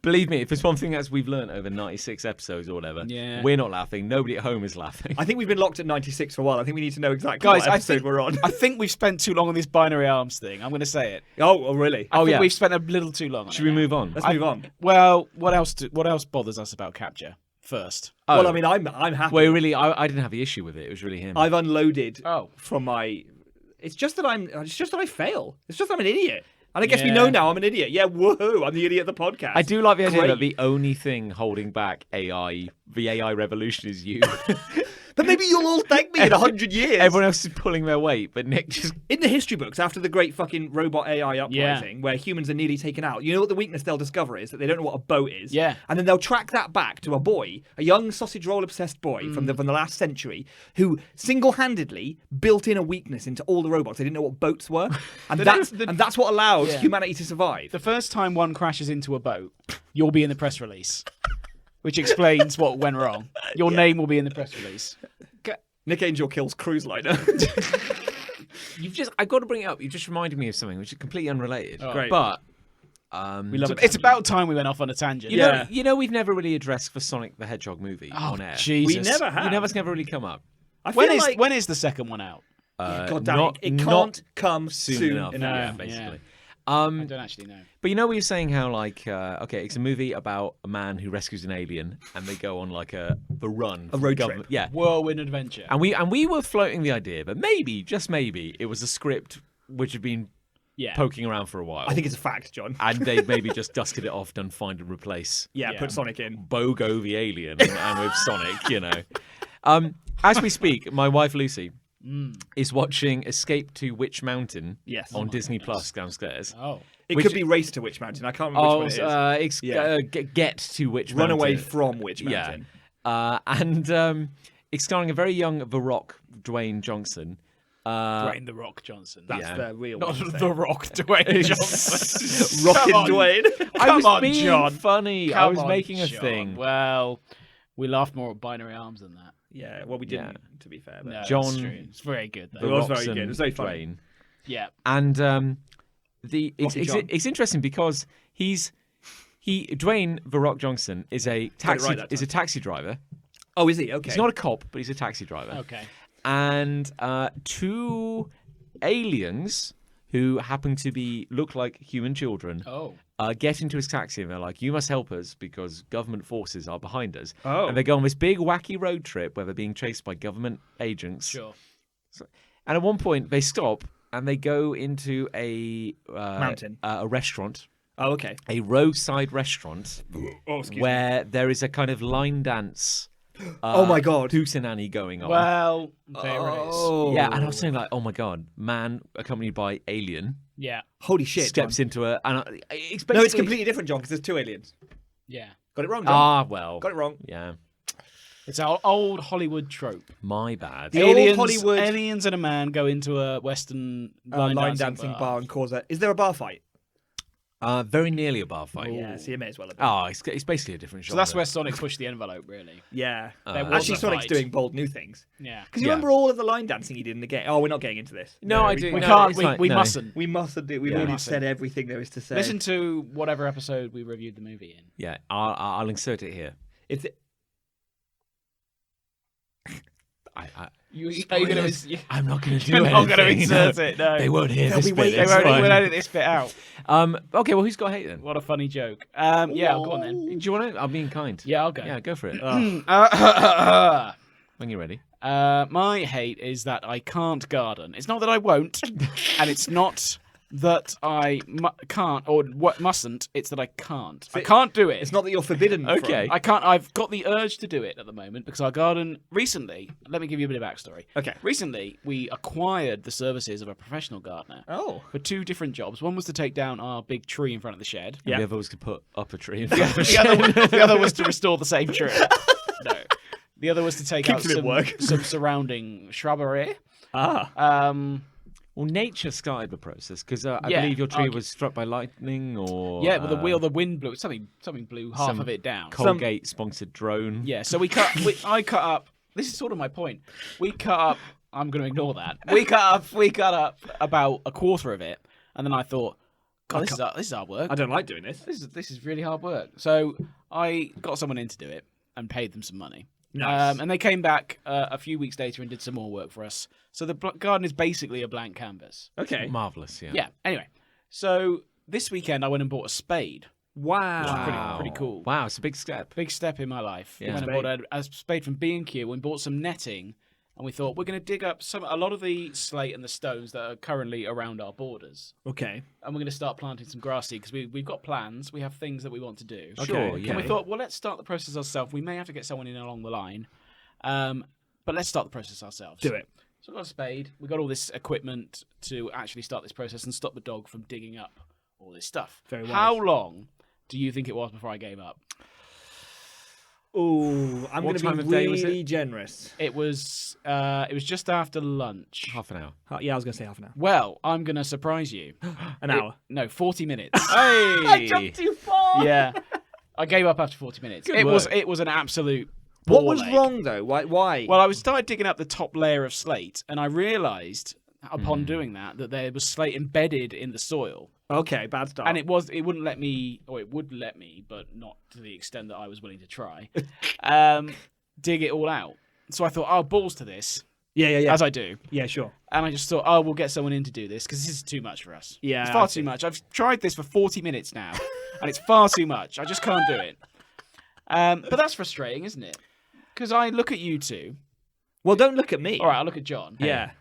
Believe me, if there's one thing that we've learned over 96 episodes or whatever, Yeah. we're not laughing. Nobody at home is laughing. I think we've been locked at 96 for a while. I think we need to know exactly Guys, what episode we're on. I think we've spent too long on this binary arms thing. I'm going to say it. Oh, really? I think yeah. we've spent a little too long on Should it we now. move on? Let's move on. Well, what else bothers us about capture first? Oh. Well, I mean, I'm happy. Well, really, I didn't have the issue with it. It was really him. I've unloaded Oh. from my. It's just that I fail. It's just I'm an idiot. And I guess we Yeah. know now I'm an idiot. Yeah, woohoo! I'm the idiot of the podcast. I do like the idea Great. that the only thing holding back the AI revolution is you. But maybe you'll all thank me in 100 years. Everyone else is pulling their weight, but Nick just... In the history books, after the great fucking robot AI uprising, where humans are nearly taken out, you know what the weakness they'll discover is? That they don't know what a boat is. Yeah. And then they'll track that back to a boy, a young sausage roll obsessed boy from the last century, who single-handedly built in a weakness into all the robots. They didn't know what boats were. And that's what allowed humanity to survive. The first time one crashes into a boat, you'll be in the press release, which explains what went wrong. Your name will be in the press release. Nick Angel kills cruise liner. I've got to bring it up. You just reminded me of something which is completely unrelated. Great. But... We love It's about time we went off on a tangent. You know, we've never really addressed the Sonic the Hedgehog movie on air. Jesus. We never have. That's never really come up. I feel When is the second one out? God damn it. It can't come soon enough. Yeah, Yeah. basically. I don't actually know. But you know, we were saying how it's a movie about a man who rescues an alien, and they go on the run, A road trip. Yeah, Whirlwind adventure. and we were floating the idea, but maybe, just maybe, it was a script which had been poking around for a while. I think it's a fact, John. and they maybe just dusted it off, done find and replace. Yeah, put Sonic in. Bogo the alien and with Sonic, you know. As we speak, my wife Lucy is watching Escape to Witch Mountain on Disney Plus downstairs. Oh. It Which- could be Race to Witch Mountain. I can't remember which one it is. Get to Witch Run Mountain. away from Witch Mountain. Yeah. And it's starring a very young The Rock, Dwayne Johnson. Dwayne The Rock Johnson. That's the real Not one. isn't it? The Rock, Dwayne Johnson. Rockin' Come on. Dwayne. I Come was on, being John. funny. I Come was on, making a John. thing. Well, we laughed more at binary arms than that. Yeah, well, we didn't, to be fair. But No, John- that's true. It's very good, The though. It was Rock's very good. and It was very funny. Dwayne. Yeah. And Rocky John. it's interesting because Dwayne The Rock Johnson is a taxi right that time. taxi driver. Oh, is he? Okay. He's not a cop, but he's a taxi driver. Okay. And two aliens who happen to look like human children Oh. get into his taxi and they're like, "You must help us because government forces are behind us." Oh. And they go on this big wacky road trip where they're being chased by government agents. Sure. And at one point they stop and they go into a Mountain. a restaurant, Oh, okay. a roadside restaurant Oh, excuse me. where there is a kind of line dance. Oh my God. Hootenanny going on. Well, there it is. Oh. Yeah, and I was saying like, oh my god, man accompanied by alien Yeah. Holy shit. steps John. into a. And it's No, it's basically- completely different, John, because there's two aliens. Yeah. Got it wrong, John. Ah, well. Got it wrong. Yeah, It's our old Hollywood trope. my bad. The old Hollywood- aliens and a man go into a Western line Line dancing bar and cause a. Is there a bar fight? Very nearly above. Yeah, so you may as well have. Oh, it's basically a different So genre. that's where Sonic pushed the envelope, really. Yeah. There was Actually, a Sonic's fight. doing bold new things. Yeah. Because you remember all of the line dancing he did in the game? Oh, we're not getting into this. No, I do. We no, can't. it's We, fine. we No. mustn't. We mustn't do. We've Yeah. already Mustn't. said everything there is to say. Listen to whatever episode we reviewed the movie in. Yeah, I'll insert it here. If it, I'm not going to do You're anything. not going to insert it. No, They won't hear They'll this be bit. waiting. They It's won't fine. even edit this bit out. Okay, well, who's got hate then? What a funny joke. Yeah, I'll go on then. Do you want to? I'm being kind. Yeah, I'll go. Yeah, go for it. When you're ready. My hate is that I can't garden. It's not that I won't, and it's not that I can't or mustn't. It's that I can't. I can't do it. it's not that you're forbidden. Okay. I can't. I've got the urge to do it at the moment because our garden recently. Let me give you a bit of backstory. Okay. Recently, we acquired the services of a professional gardener Oh. for 2 different jobs. One was to take down our big tree in front of the shed. And Yeah. the other was to put up a tree in front of the The other was to restore the same tree. No. The other was to take out Keeps him at work. some surrounding shrubbery. Ah. Well, nature started the process because I Yeah, believe your tree okay. was struck by lightning or... Yeah, but the wind blew. Something blew half some of it down. Colgate-sponsored drone. Yeah, so I cut up. This is sort of my point. We cut up. I'm going to ignore that. We cut up about a quarter of it, and then I thought, God, this is hard work. I don't like doing this. This is really hard work. So I got someone in to do it and paid them some money. Nice. And they came back a few weeks later and did some more work for us. So the garden is basically a blank canvas. Okay. Marvellous, yeah. Yeah. Anyway, so this weekend I went and bought a spade. Wow. Pretty cool. Wow, it's a big step. Big step in my life. Yeah. Went and bought a spade from B&Q and bought some netting. And we thought we're going to dig up a lot of the slate and the stones that are currently around our borders. Okay. And we're going to start planting some grass seed because we've got plans. We have things that we want to do. Sure, Okay. yeah. And we thought, well, let's start the process ourselves. We may have to get someone in along the line. But let's start the process ourselves. Do it. So we've got a spade. We've got all this equipment to actually start this process and stop the dog from digging up all this stuff. Very wise. How long do you think it was before I gave up? Oh, I'm going What to time be of day was really generous. It was just after lunch. Half an hour. Yeah, I was going to say half an hour. Well, I'm going to surprise you. An hour. No, 40 minutes. Hey! too far. Yeah. I gave up after 40 minutes. Good It work. was an absolute What ball was ache. wrong though? Why? Well, I started digging up the top layer of slate, and I realised upon doing that there was slate embedded in the soil, Okay, bad start. and it wouldn't let me, or it would let me, but not to the extent that I was willing to try, dig it all out. So I thought, oh, balls to this, yeah. as I do, Yeah, sure. and I just thought, oh, we'll get someone in to do this because this is too much for us. Yeah, it's I far see. too much. I've tried this for 40 minutes now, and it's far too much. I just can't do it. But that's frustrating, isn't it? Because I look at you two. Well, don't look at me. All right, I look at John. Yeah.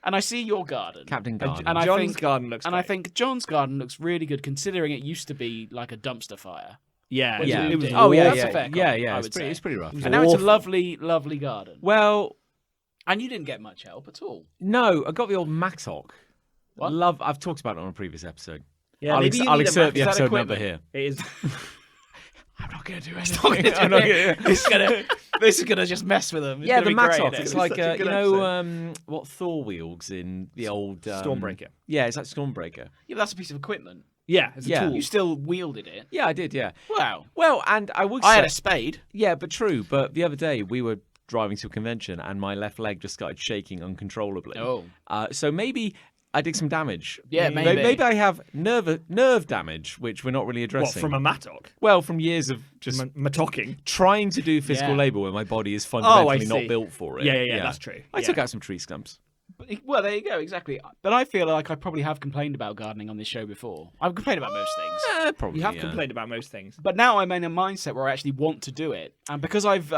And I see your garden. Captain Garden. And I John's think- garden looks. And I great. think John's garden looks really good considering it used to be like a dumpster fire. Yeah. When yeah. you It was did. Oh, yeah, That's yeah. a fair Yeah, comment, yeah. I It's would pretty, say. it's pretty rough. And now it's a awful. lovely, lovely garden. Well, And you didn't get much help at all. no, I got the old Mattock. What? I've talked about it on a previous episode. Yeah, I'll, maybe you I'll need a insert the Mac. Is that episode number equipment? here. It is. I'm not going to do anything. This is gonna just mess with them. It's Yeah, gonna the be great, Mattock. isn't It's it? like, such a you good know, what Thor wields in the old... Stormbreaker. Yeah, it's like Stormbreaker. Yeah, but that's a piece of equipment. Yeah, it's a Yeah. tool. You still wielded it. Yeah, I did, yeah. Wow. Well, and I would I say... had a spade. Yeah, but true. But the other day, we were driving to a convention and my left leg just started shaking uncontrollably. Oh. So maybe I did some damage. Yeah, maybe. Maybe I have nerve damage, which we're not really What, addressing. from a mattock? Well, from years of just Matocking? trying to do physical Yeah. labour where my body is Oh, I fundamentally not see. built for it. Yeah, that's true. I Yeah. took out some tree stumps. Well, there you go, exactly. But I feel like I probably have complained about gardening on this show before. I've complained about most things. Probably. You have yeah. complained about most things. But now I'm in a mindset where I actually want to do it. And because I've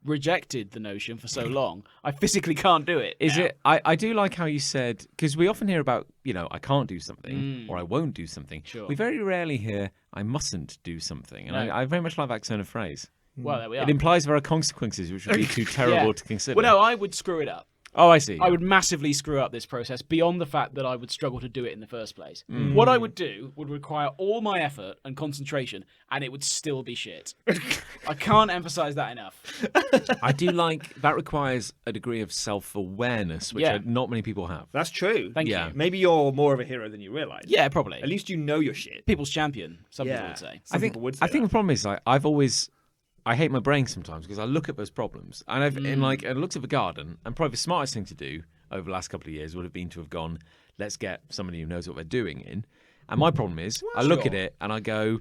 rejected the notion for so long, I physically can't do it. Is now. it? I do like how you said, because we often hear about, I can't do something or I won't do something. Sure. We very rarely hear I mustn't do something, and No. I very much like that turn of phrase. Well, there we are. It implies there are consequences which would be too terrible Yeah. to consider. Well, no, I would screw it up. Oh, I see. I would massively screw up this process beyond the fact that I would struggle to do it in the first place. What I would do would require all my effort and concentration, and it would still be shit. I can't emphasize that enough. I do like that requires a degree of self-awareness, which not many people have. That's true. Thank Yeah. you. Maybe you're more of a hero than you realise. Yeah, probably. At least you know your shit. People's champion, some people Yeah. would say. Some people would say I think that. the problem is like I hate my brain sometimes because I look at those problems and I looked at the garden, and probably the smartest thing to do over the last couple of years would have been to have gone, let's get somebody who knows what they're doing in. And my problem is I look at it and I go,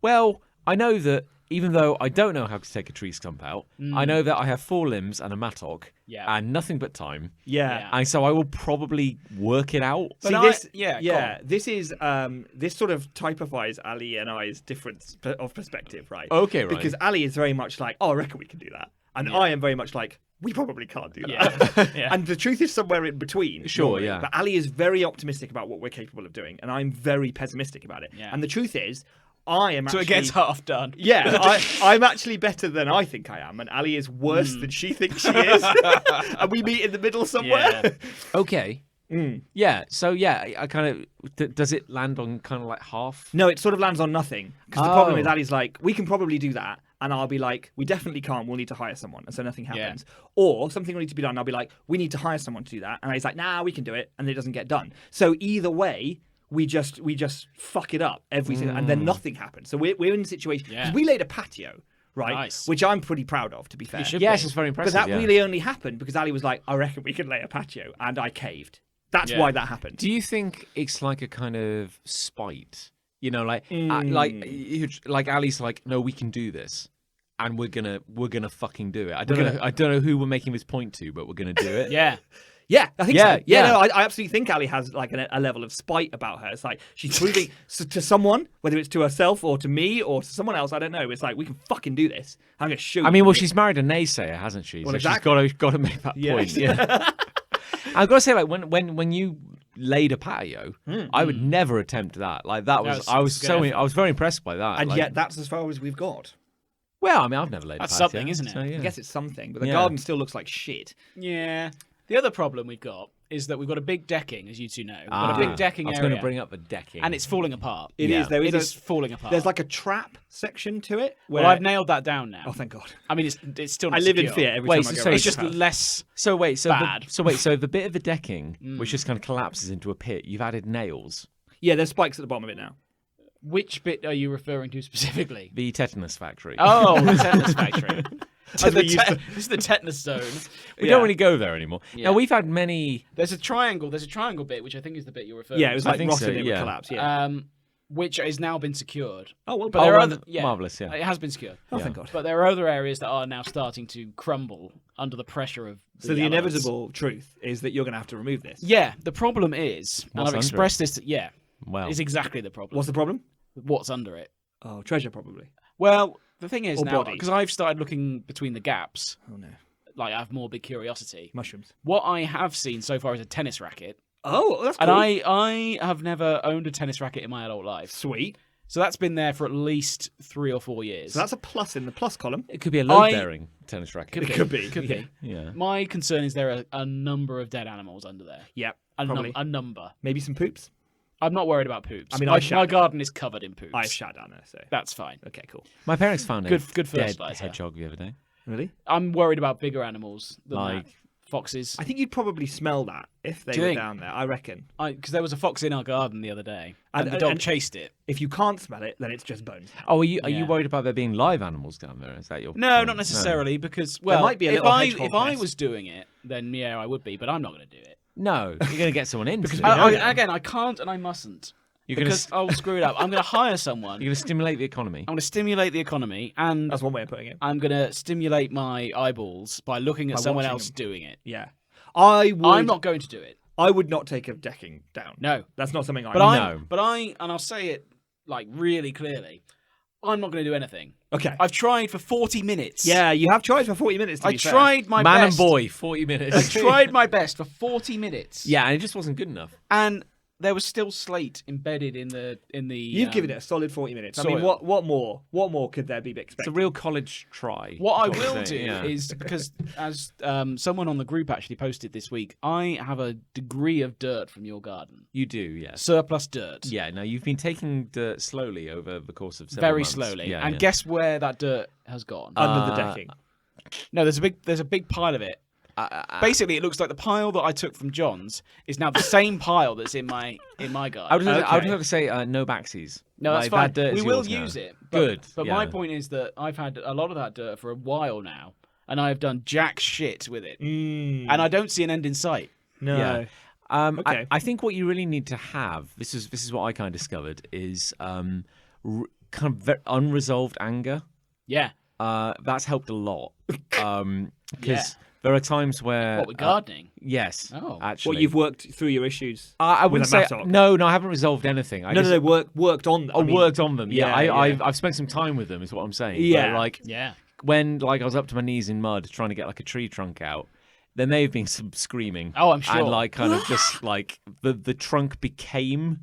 well, I know that even though I don't know how to take a tree stump out, I know that I have 4 limbs and a mattock and nothing but time. Yeah. And so I will probably work it out. See, But this is this sort of typifies Ali and I's difference of perspective, right? Okay, right. Because Ali is very much like, oh, I reckon we can do that, and I am very much like, we probably can't do that. Yeah. And the truth is somewhere in between. Sure, normally. yeah. But Ali is very optimistic about what we're capable of doing, and I'm very pessimistic about it. Yeah. And the truth is, I am So actually... it gets half done. Yeah, I'm actually better than I think I am, and Ali is worse than she thinks she is. And we meet in the middle somewhere. Yeah. Okay. Yeah. So yeah, I kind of does it land on kind of like half? No, it sort of lands on nothing. Because the problem is Ali's like, we can probably do that. And I'll be like, we definitely can't. We'll need to hire someone. And so nothing happens. Or something will need to be done. And I'll be like, we need to hire someone to do that. And he's like, nah, we can do it. And it doesn't get done. So either way, we just fuck it up every single, and then nothing happens. So we're in a situation. Because we laid a patio, right? Nice. Which I'm pretty proud of, to be fair. Yes, it's very impressive. But that really only happened because Ali was like, I reckon we can lay a patio. And I caved. That's why that happened. Do you think it's like a kind of spite? You know, like like Ali's like, no, we can do this, and we're gonna fucking do it. I don't know who we're making this point to, but we're gonna do it. Yeah. Yeah, I think so. Yeah. No, I absolutely think Ali has like a level of spite about her. It's like she's proving to someone, whether it's to herself or to me or to someone else, I don't know. It's like, we can fucking do this. I'm going to shoot. I mean, well, she's married a naysayer, hasn't she? Well, so exactly. she's got to make that Yes. point. Yeah. I've got to say, like when you laid a patio, I would never attempt that. Like that was I was very impressed by that. And like, yet that's as far as we've got. well, I mean, I've never laid That's a patio. something, isn't it? So, yeah. I guess it's something, but the Yeah. garden still looks like shit. Yeah. The other problem we've got is that we've got a big decking, as you two know. We've got a big decking I was area. going to bring up the decking, and it's falling apart. It Yeah. is. There It is is falling apart. There's like a trap section to it. Where, Well, I've nailed that down now. Oh, thank God. I mean, it's still not I live in secure. fear every Wait, time I go so around It's the just house. less... So wait, bad. So the bit of the decking which just kind of collapses into a pit, you've added nails. Yeah, there's spikes at the bottom of it now. Which bit are you referring to specifically? The tetanus factory. Oh, the tetanus factory. As we used to- This is the tetanus zone. we don't really go there anymore. Yeah. Now we've had many. There's a triangle bit, which I think is the bit you're referring Yeah, it to. was I like think rotten, so, it would yeah. collapse. Yeah. Which has now been secured. Oh, well, But there are well, other, marvellous, yeah. It has been secured. oh, thank God. But there are other areas that are now starting to crumble under the pressure of So the elements. inevitable truth is that you're going to have to remove this. Yeah, the problem is, and What's I've under expressed this, yeah, Well, is exactly the problem. What's the problem? What's under it? Oh, treasure, probably. Well, the thing is Or now, body. because I've started looking between the gaps, Oh, no. like I have more big curiosity. Mushrooms. What I have seen so far is a tennis racket. Oh, that's cool. And I have never owned a tennis racket in my adult life. Sweet. So that's been there for at least 3 or 4 years. So that's a plus in the plus column. it could be a load-bearing tennis racket. Could be. Could Yeah. be. Yeah. My concern is there are a number of dead animals under there. Yep. A Probably. number. Maybe some poops. I'm not worried about poops. I mean, my garden is covered in poops. I shat down there, so. That's fine. Okay, cool. My parents found a Good dead fertilizer. hedgehog the other day. Really? I'm worried about bigger animals than Like- that. Foxes. I think you'd probably smell that if they Do you were think? down there. I reckon. Because there was a fox in our garden the other day, and the And- dog and- chased it. If you can't smell it, then it's just bones. Oh, are you Yeah. worried about there being live animals down there? Is that your No, point? not necessarily, because, well, might be a if little I hedgehog if I nest. was doing it, then yeah, I would be, but I'm not going to do it. No, you're going to get someone in. Because Again, I can't and I mustn't. you're going Because I'll screw it up. I'm going to hire someone. to stimulate the economy. I'm going to stimulate the economy, and That's one way of putting it. I'm going to stimulate my eyeballs by looking at By someone watching else them. doing it. Yeah. I'm not going to do it. I would not take a decking down. No. That's not something I But would. and I'll say it like really clearly, I'm not going to do anything. Okay. I've tried for 40 minutes. Yeah, you have tried for 40 minutes to I be fair. tried my Man best. and boy, 40 minutes. I tried my best for 40 minutes. Yeah, and it just wasn't good enough. And there was still slate embedded in the. You've given it a solid 40 minutes. I mean, soil. what more could there be It's expected? a real college try. What I is what I'm will do saying, yeah. is because as someone on the group actually posted this week, I have a degree of dirt from your garden, You do, yes. surplus dirt, Yeah, now you've been taking dirt slowly over the course of several very months. slowly. Yeah, And yeah. guess where that dirt has gone? Under the decking. No, there's a big pile of it. Basically, it looks like the pile that I took from John's is now the same pile that's in my garden. I would Okay. have to say no backsies. No, that's Like, fine. that dirt We is will yours now. use it. Good. But yeah. my point is that I've had a lot of that dirt for a while now, and I have done jack shit with it, and I don't see an end in sight. No. Yeah. Okay. I think what you really need to have, this is what I kind of discovered, is kind of unresolved anger. Yeah. That's helped a lot. Because Yeah. there are times where... What, with gardening? Yes, Oh. actually. What, you've worked through your issues? I with wouldn't a say... mattock? No, I haven't resolved anything. No, worked on them. I worked on them. Yeah, yeah. I've spent some time with them, is what I'm saying. Yeah. But, like, Yeah. when I was up to my knees in mud trying to get like a tree trunk out, then they've been some screaming. Oh, I'm sure. And like kind of just like the trunk became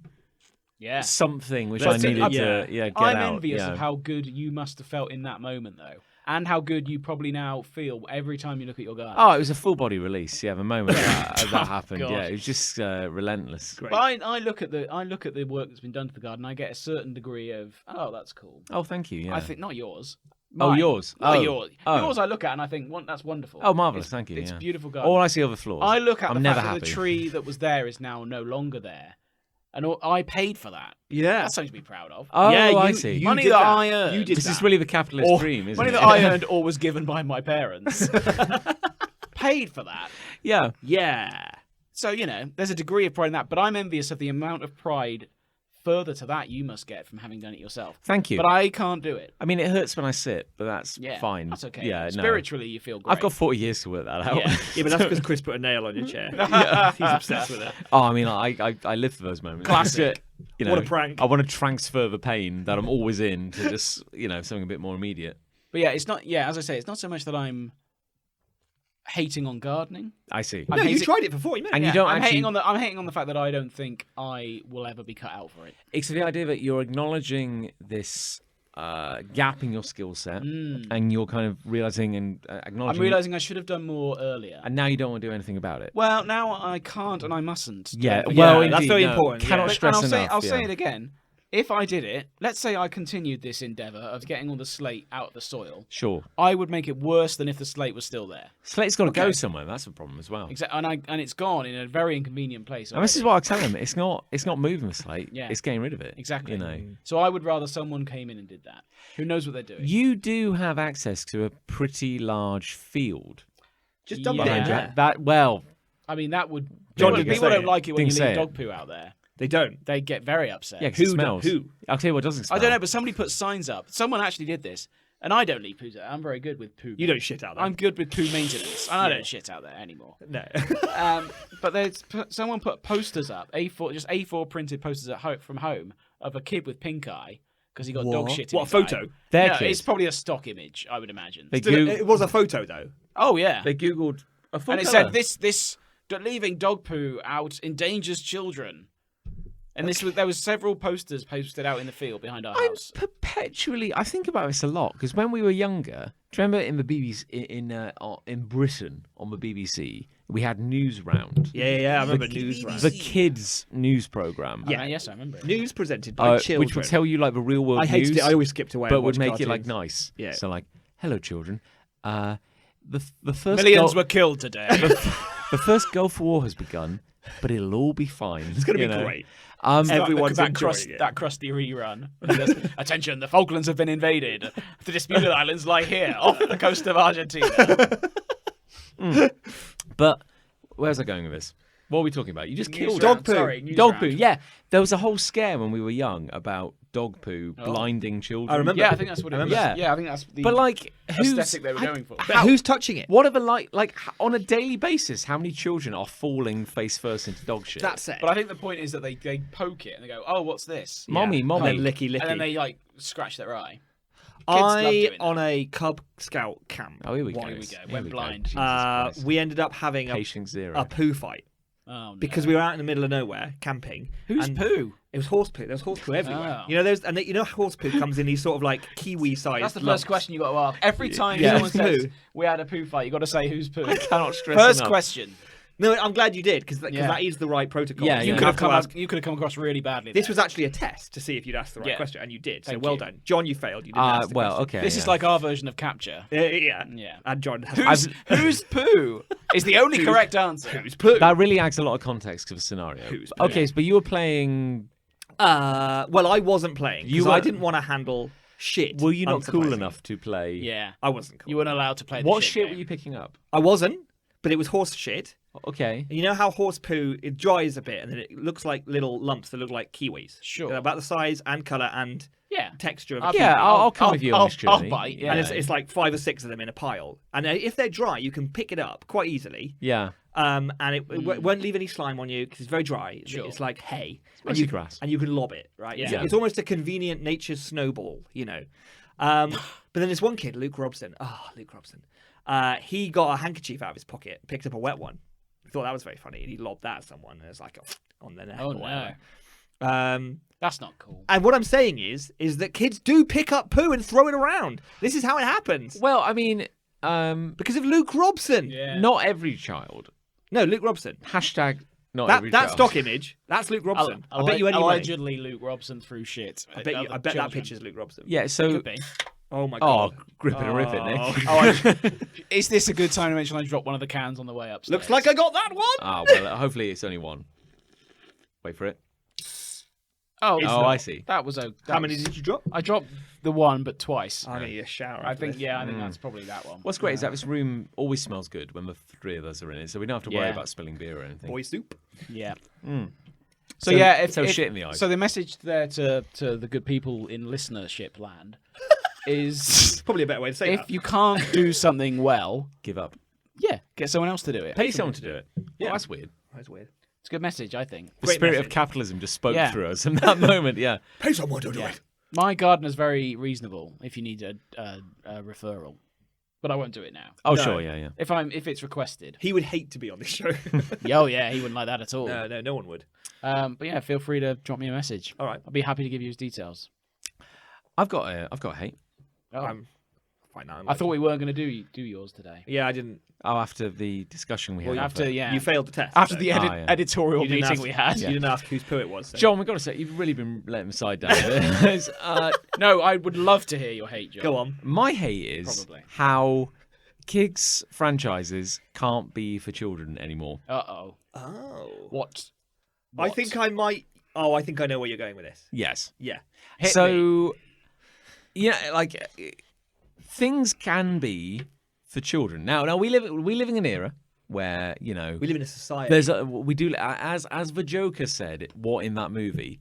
Yeah. something which That's I it, needed yeah. to get I'm out. envious yeah. of how good you must have felt in that moment, though, and how good you probably now feel every time you look at your garden. Oh, it was a full body release. Yeah, the moment that happened. God. Yeah, it was just relentless. Great. But I look at the work that's been done to the garden. I get a certain degree of that's cool. Oh, thank you. Yeah. I think not yours. Oh, Mine. yours. Not Oh. yours. Oh. Yours I look at and I think that's wonderful. Oh, marvelous. It's, Thank you. It's yeah. beautiful garden. All I see are the flaws. I look at I'm the never fact that happy. the tree that was there is now no longer there, and I paid for that. Yeah. That's something to be proud of. Oh, Yeah, I you- see. you Money did that that. I earned. You did This is that. really the capitalist Or dream, isn't money it? that I earned or was given by my parents. Paid for that. Yeah. Yeah. So, there's a degree of pride in that, but I'm envious of the amount of pride further to that you must get from having done it yourself. Thank you. But I can't do it. I mean, it hurts when I sit, but that's Yeah, fine. That's okay. Yeah, no. Spiritually, you feel great. I've got 40 years to work that out. Yeah. Yeah, but that's because Chris put a nail on your chair. He's obsessed with it. Oh, I mean, I live for those moments. Classic. You know, What a prank. I want to transfer the pain that I'm always in to just, something a bit more immediate. But yeah, it's not. Yeah, as I say, it's not so much that I'm hating on gardening. I see. I'm No, you hating- tried it for 40 minutes. And Yeah, you don't I'm actually. hating on the fact that I don't think I will ever be cut out for it. It's the idea that you're acknowledging this gap in your skill set, and you're kind of realizing and I'm acknowledging. realizing I should have done more earlier. And now you don't want to do anything about it. Well, now I can't and I mustn't. Yeah, Don't well, forget. that's indeed, very no, important, Cannot yeah. But- stress and enough. I'll say yeah. it again. If I did it, let's say I continued this endeavour of getting all the slate out of the soil, Sure. I would make it worse than if the slate was still there. Slate's got to go Okay. somewhere. That's the problem as well. Exactly, and it's gone in a very inconvenient place. And this is already. what I tell them. It's not moving the slate. Yeah. It's getting rid of it. Exactly. You know. So I would rather someone came in and did that. Who knows what they're doing? You do have access to a pretty large field. Just dump Yeah. it in behind there. you. That well, I mean, that would. John, People, you can people say don't it. like it when you Didn't leave say dog poo out there. They don't. They get very upset. yeah, 'cause it Who? smells. Who? I'll tell you what doesn't smell. I don't know, but somebody put signs up. Someone actually did this, and I don't leave poo out. I'm very good with poo. You don't shit out there. I'm good with poo maintenance, and I don't shit out there anymore. No. But someone put posters up, A4 printed posters from home of a kid with pink eye because he got dog What? shit in What, his a photo? eye. Their No, kid. it's probably a stock image, I would imagine. They Still, Goog- it was a photo, though. Oh yeah, They googled a full and it colour. said this leaving dog poo out endangers children. And there was several posters posted out in the field behind our I'm house. perpetually. I think about this a lot because when we were younger, do you remember in the BBC in Britain on the BBC we had News Round, Yeah, I remember news. Right? the kids' news program, Yeah. Yes, I remember it. News presented by children. which would tell you like the real world I hated news, it. I always skipped away. but and would watched make it like cartoons. nice. Yeah. So like, hello children, the first Millions Gulf, were killed today. the first Gulf War has begun, but it'll all be fine. It's going to be great. Everyone's that, enjoying it. that crusty rerun. Attention, the Falklands have been invaded. The disputed islands lie here, off the coast of Argentina. But where's I going with this? What are we talking about? You just killed Dog it. poo. Sorry, news Dog round. poo. Yeah, there was a whole scare when we were young about dog poo blinding children. I remember. Yeah, I think that's what it was. Yeah. Yeah, I think that's the But like, who's, aesthetic they were going for. But who's touching it? What are the like on a daily basis? How many children are falling face first into dog shit? That's it. But I think the point is that they poke it and they go, "Oh, what's this?" mommy, And mommy. then licky, licky. And then they like scratch their eye. Kids love I, doing on that. a Cub Scout camp, Oh, here we go. Here we go. Here Went we go. blind. Jesus Christ. we ended up having Patient zero. a poo fight. Oh, no. because we were out in the middle of nowhere camping. Who's and poo? It was horse poo. There was horse poo everywhere. Oh. Horse poo comes in these sort of like kiwi sized. That's the first question you got to ask. Every time Yeah. someone says Poo. we had a poo fight, you got to say who's poo. I cannot stress First enough. question. No, I'm glad you did because Yeah. that is the right protocol. Yeah, you yeah. could have to ask. You could have come across really badly. This there. was actually a test to see if you'd asked the right Yeah. question, and you did. So Thank well you. done, John. You failed. You didn't ask the Well, question. okay. This is like our version of capture. Yeah. Yeah. And John has Who's poo is the only correct answer. who's poo? That really adds a lot of context to the scenario. Who's Okay, but you were playing. Well, I wasn't playing You because I were- didn't want to handle shit. Were you not cool unsurprisingly. enough to play? Yeah. I wasn't cool. You weren't allowed to play the What shit shit game. were you picking up? I wasn't, but it was horse shit. Okay. You know how horse poo it dries a bit and then it looks like little lumps that look like kiwis. Sure. They're about the size and color and Yeah. texture of a I'll- kiwi. Yeah, I'll come with you on this I'll journey. bite, yeah. And it's like 5 or 6 of them in a pile. And if they're dry, you can pick it up quite easily. Yeah. And it won't leave any slime on you because it's very dry. Sure. It's like hay. And mostly you, grass. And you can lob it, right? Yeah. It's almost a convenient nature's snowball, you know. But then there's one kid, Luke Robson. Luke Robson. He got a handkerchief out of his pocket, picked up a wet one. I thought that was very funny. And he lobbed that at someone. And it's like on their neck Oh, or no. whatever. That's not cool. And what I'm saying is that kids do pick up poo and throw it around. This is how it happens. Well, I mean, Because of Luke Robson. Yeah. not every child. No, Luke Robson. Hashtag not every That child. stock image, that's Luke Robson. I bet you any money. Allegedly, Luke Robson threw shit. I bet at that children. picture's Luke Robson. Yeah. So. Could be. Oh my Oh, god. grip it and rip it, Nick. Oh, Is this a good time to mention I dropped one of the cans on the way upstairs? looks like I got that one. Ah, well, hopefully it's only one. Wait for it. Oh, Oh, I see. that was a. How many did you drop? I dropped the one, but twice. I need a shower. I after think. this. Yeah, I think that's probably that one. What's great is that this room always smells good when the 3 of us are in it, so we don't have to worry Yeah. about spilling beer or anything. Boy soup. Yeah. So- So yeah, so shit in the eye. So the message there to the good people in listenership land is Probably a better way to say if that. you can't do something well, Give up. yeah, get someone else to do it. Pay someone to do it. Yeah. Yeah, that's weird. That's weird. It's a good message, I think. The Great spirit message. of capitalism just spoke Yeah. through us in that moment. Yeah. Pay someone to do it. My gardener's very reasonable if you need a referral, but I won't do it now. Oh, No. sure. Yeah, yeah. If it's requested. He would hate to be on this show. Oh yeah, he wouldn't like that at all. no one would. But yeah, feel free to drop me a message. All right. I'll be happy to give you his details. I've got a hate. Oh, I'm fine now. I thought we weren't going to do yours today. Yeah, I didn't. Oh, after the discussion we had. After yeah, You failed the test. after so. the yeah. editorial You didn't meeting ask- we had. You didn't ask whose poo it was. So. John, we've got to say, you've really been letting the side down. There's, No, I would love to hear your hate, John. Go on. my hate is Probably. how kids' franchises can't be for children anymore. Oh. Oh. What? I think I might. Oh, I think I know where you're going with this. Yes. Yeah. So, yeah, like things can be for children. Now we live in an era where We live in a society. we do as the Joker said what in that movie.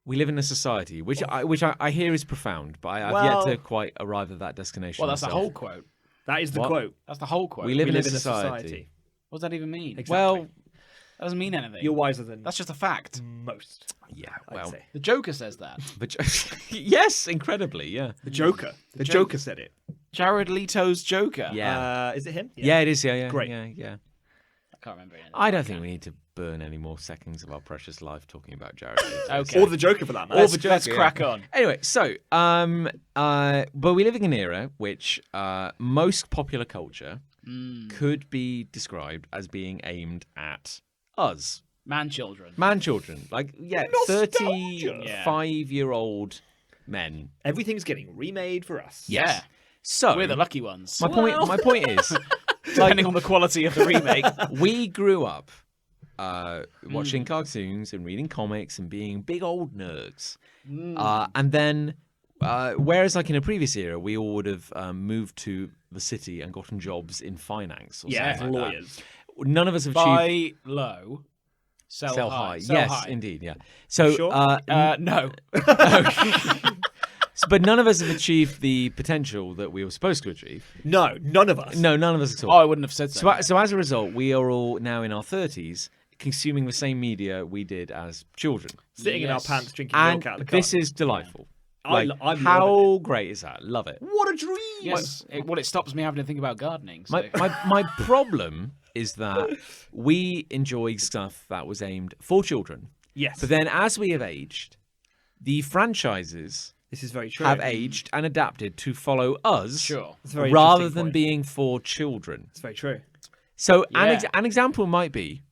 We live in a society which I hear is profound, but I've Well- yet to quite arrive at that destination. Well, that's the myself. whole quote. That is the What? quote. That's the whole quote. We live We in a live in a society. society. What does that even mean? Exactly. Well, That doesn't mean anything. You're wiser than That's just a fact. most. yeah. I'd Well, say. The Joker says that. yes, incredibly, yeah. The Joker. The Joker. Joker said it. Jared Leto's Joker. Yeah. Is it him? Yeah, it is. Yeah. Great. Yeah. I can't remember anything. I don't think we need to burn any more seconds of our precious life talking about Jared. Leto. Okay. Or the Joker for that matter. Let's crack on. Anyway, so but we live in an era which most popular culture could be described as being aimed at us, Man children. man children, like Nostalgia. 35-year-old men. Everything's getting remade for us. Yeah. So We're the lucky ones. my point is, Depending on the quality of the remake. we grew up watching cartoons and reading comics and being big old nerds. And then, whereas like in a previous era, we all would have moved to the city and gotten jobs in finance or Yeah, something like that. lawyers. None of us have achieved Buy low, sell high. Sell yes, high. indeed, yeah. So, Sure? No. but none of us have achieved the potential that we were supposed to achieve. No, none of us. No, none of us at all. Oh, I wouldn't have said so. So as a result, we are all now in our 30s consuming the same media we did as children. Sitting in our Yes. pants drinking And milk out of the this carton. is delightful. I'm how great is that? Love it. What a dream! Yes. It stops me having to think about gardening. So. My problem is that we enjoy stuff that was aimed for children. Yes. But then as we have aged, the franchises This is very true. have aged and adapted to follow us Sure. It's a very rather interesting than point. being for children. It's very true. So Yeah. an example might be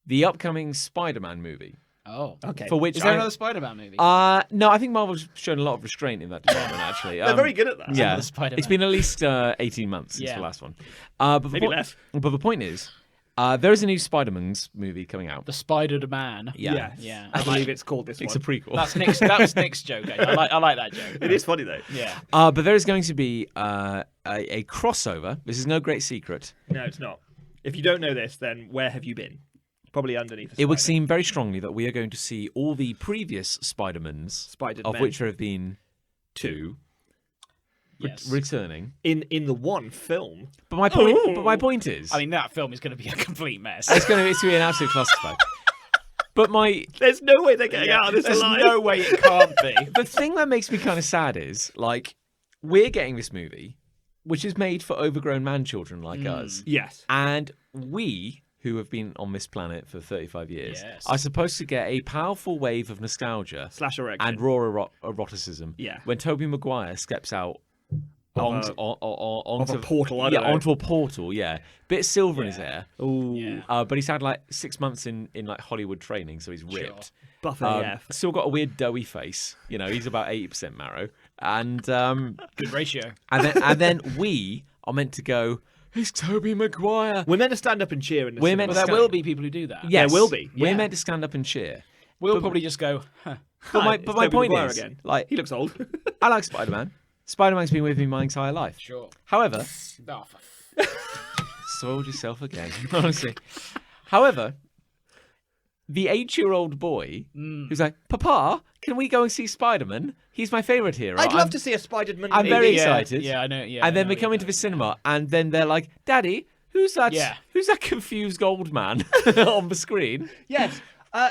the upcoming Spider-Man movie. Oh. Okay. For which Is there I- another Spider-Man movie? No, I think Marvel's shown a lot of restraint in that department, actually. They're very good at that. Yeah, Another Spider-Man. it's been at least 18 months since Yeah. the last one. But the Maybe point, less. But the point is, there is a new Spider-Man's movie coming out. The Spidered Man. Yeah. Yeah. I believe it's called this It's one. a prequel. That was Nick's joke. I like that joke. It is funny though. Yeah. But there is going to be a crossover. This is no great secret. No, it's not. If you don't know this, then where have you been? Probably underneath. It would seem very strongly that we are going to see all the previous Spider-Mans, Spidered of Men. which there have been two, Yes. returning. in the one film. But my point is, I mean, that film is going to be a complete mess. it's going to be an absolute clusterfuck. But There's no way they're getting out of this There's alive. no way it can't be. the thing that makes me kind of sad is, like, we're getting this movie, which is made for overgrown man children like us, Yes. and we, who have been on this planet for 35 years, Yes. are supposed to get a powerful wave of nostalgia Slash erection. and raw eroticism Yeah. when Tobey Maguire steps out onto a portal, I don't know. onto a portal, bit of silver in his hair. Ooh. Yeah. But he's had like 6 months in like Hollywood training, so he's ripped. Buff AF. Still got a weird doughy face. You know, he's about 80% marrow, and Good ratio. and then we are meant to go. It's Tobey Maguire. We're meant to stand up and cheer in the We're cinema. meant Well, to there will be people who do that. Yes, will be, We're yeah. meant to stand up and cheer. We'll probably just go, huh. But my It's but my Tobey point Maguire is, again. like, He looks old. I like Spider-Man. Spider-Man's been with me my entire life. Sure. However, Oh, soiled yourself again, honestly. However, the 8-year-old boy who's like, Papa, can we go and see Spider-Man? He's my favourite hero. I'd love to see a Spider-Man I'm movie. very yeah, excited. Yeah, I know. Yeah. And then they come into the cinema, and then they're like, Daddy, who's that? Yeah. Who's that confused old man on the screen? Yes.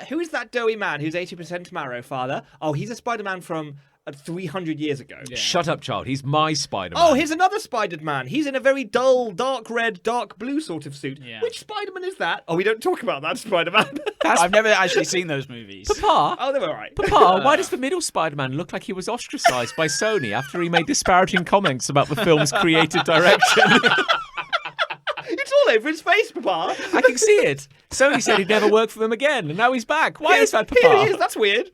Who is that doughy man who's 80% Marrow, father? Oh, he's a Spider-Man from 300 years ago. Yeah. Shut up, child. He's my Spider-Man. Oh, here's another Spidered Man. He's in a very dull, dark red, dark blue sort of suit. Yeah. Which Spider-Man is that? Oh, we don't talk about that Spider-Man. I've never actually seen those movies. Papa. Oh, they were all right. Papa, why does the middle Spider-Man look like he was ostracised by Sony after he made disparaging comments about the film's creative direction? It's all over his face, Papa. I can see it. Sony said he'd never work for them again, and now he's back. Why is that, Papa? Here he is. That's weird.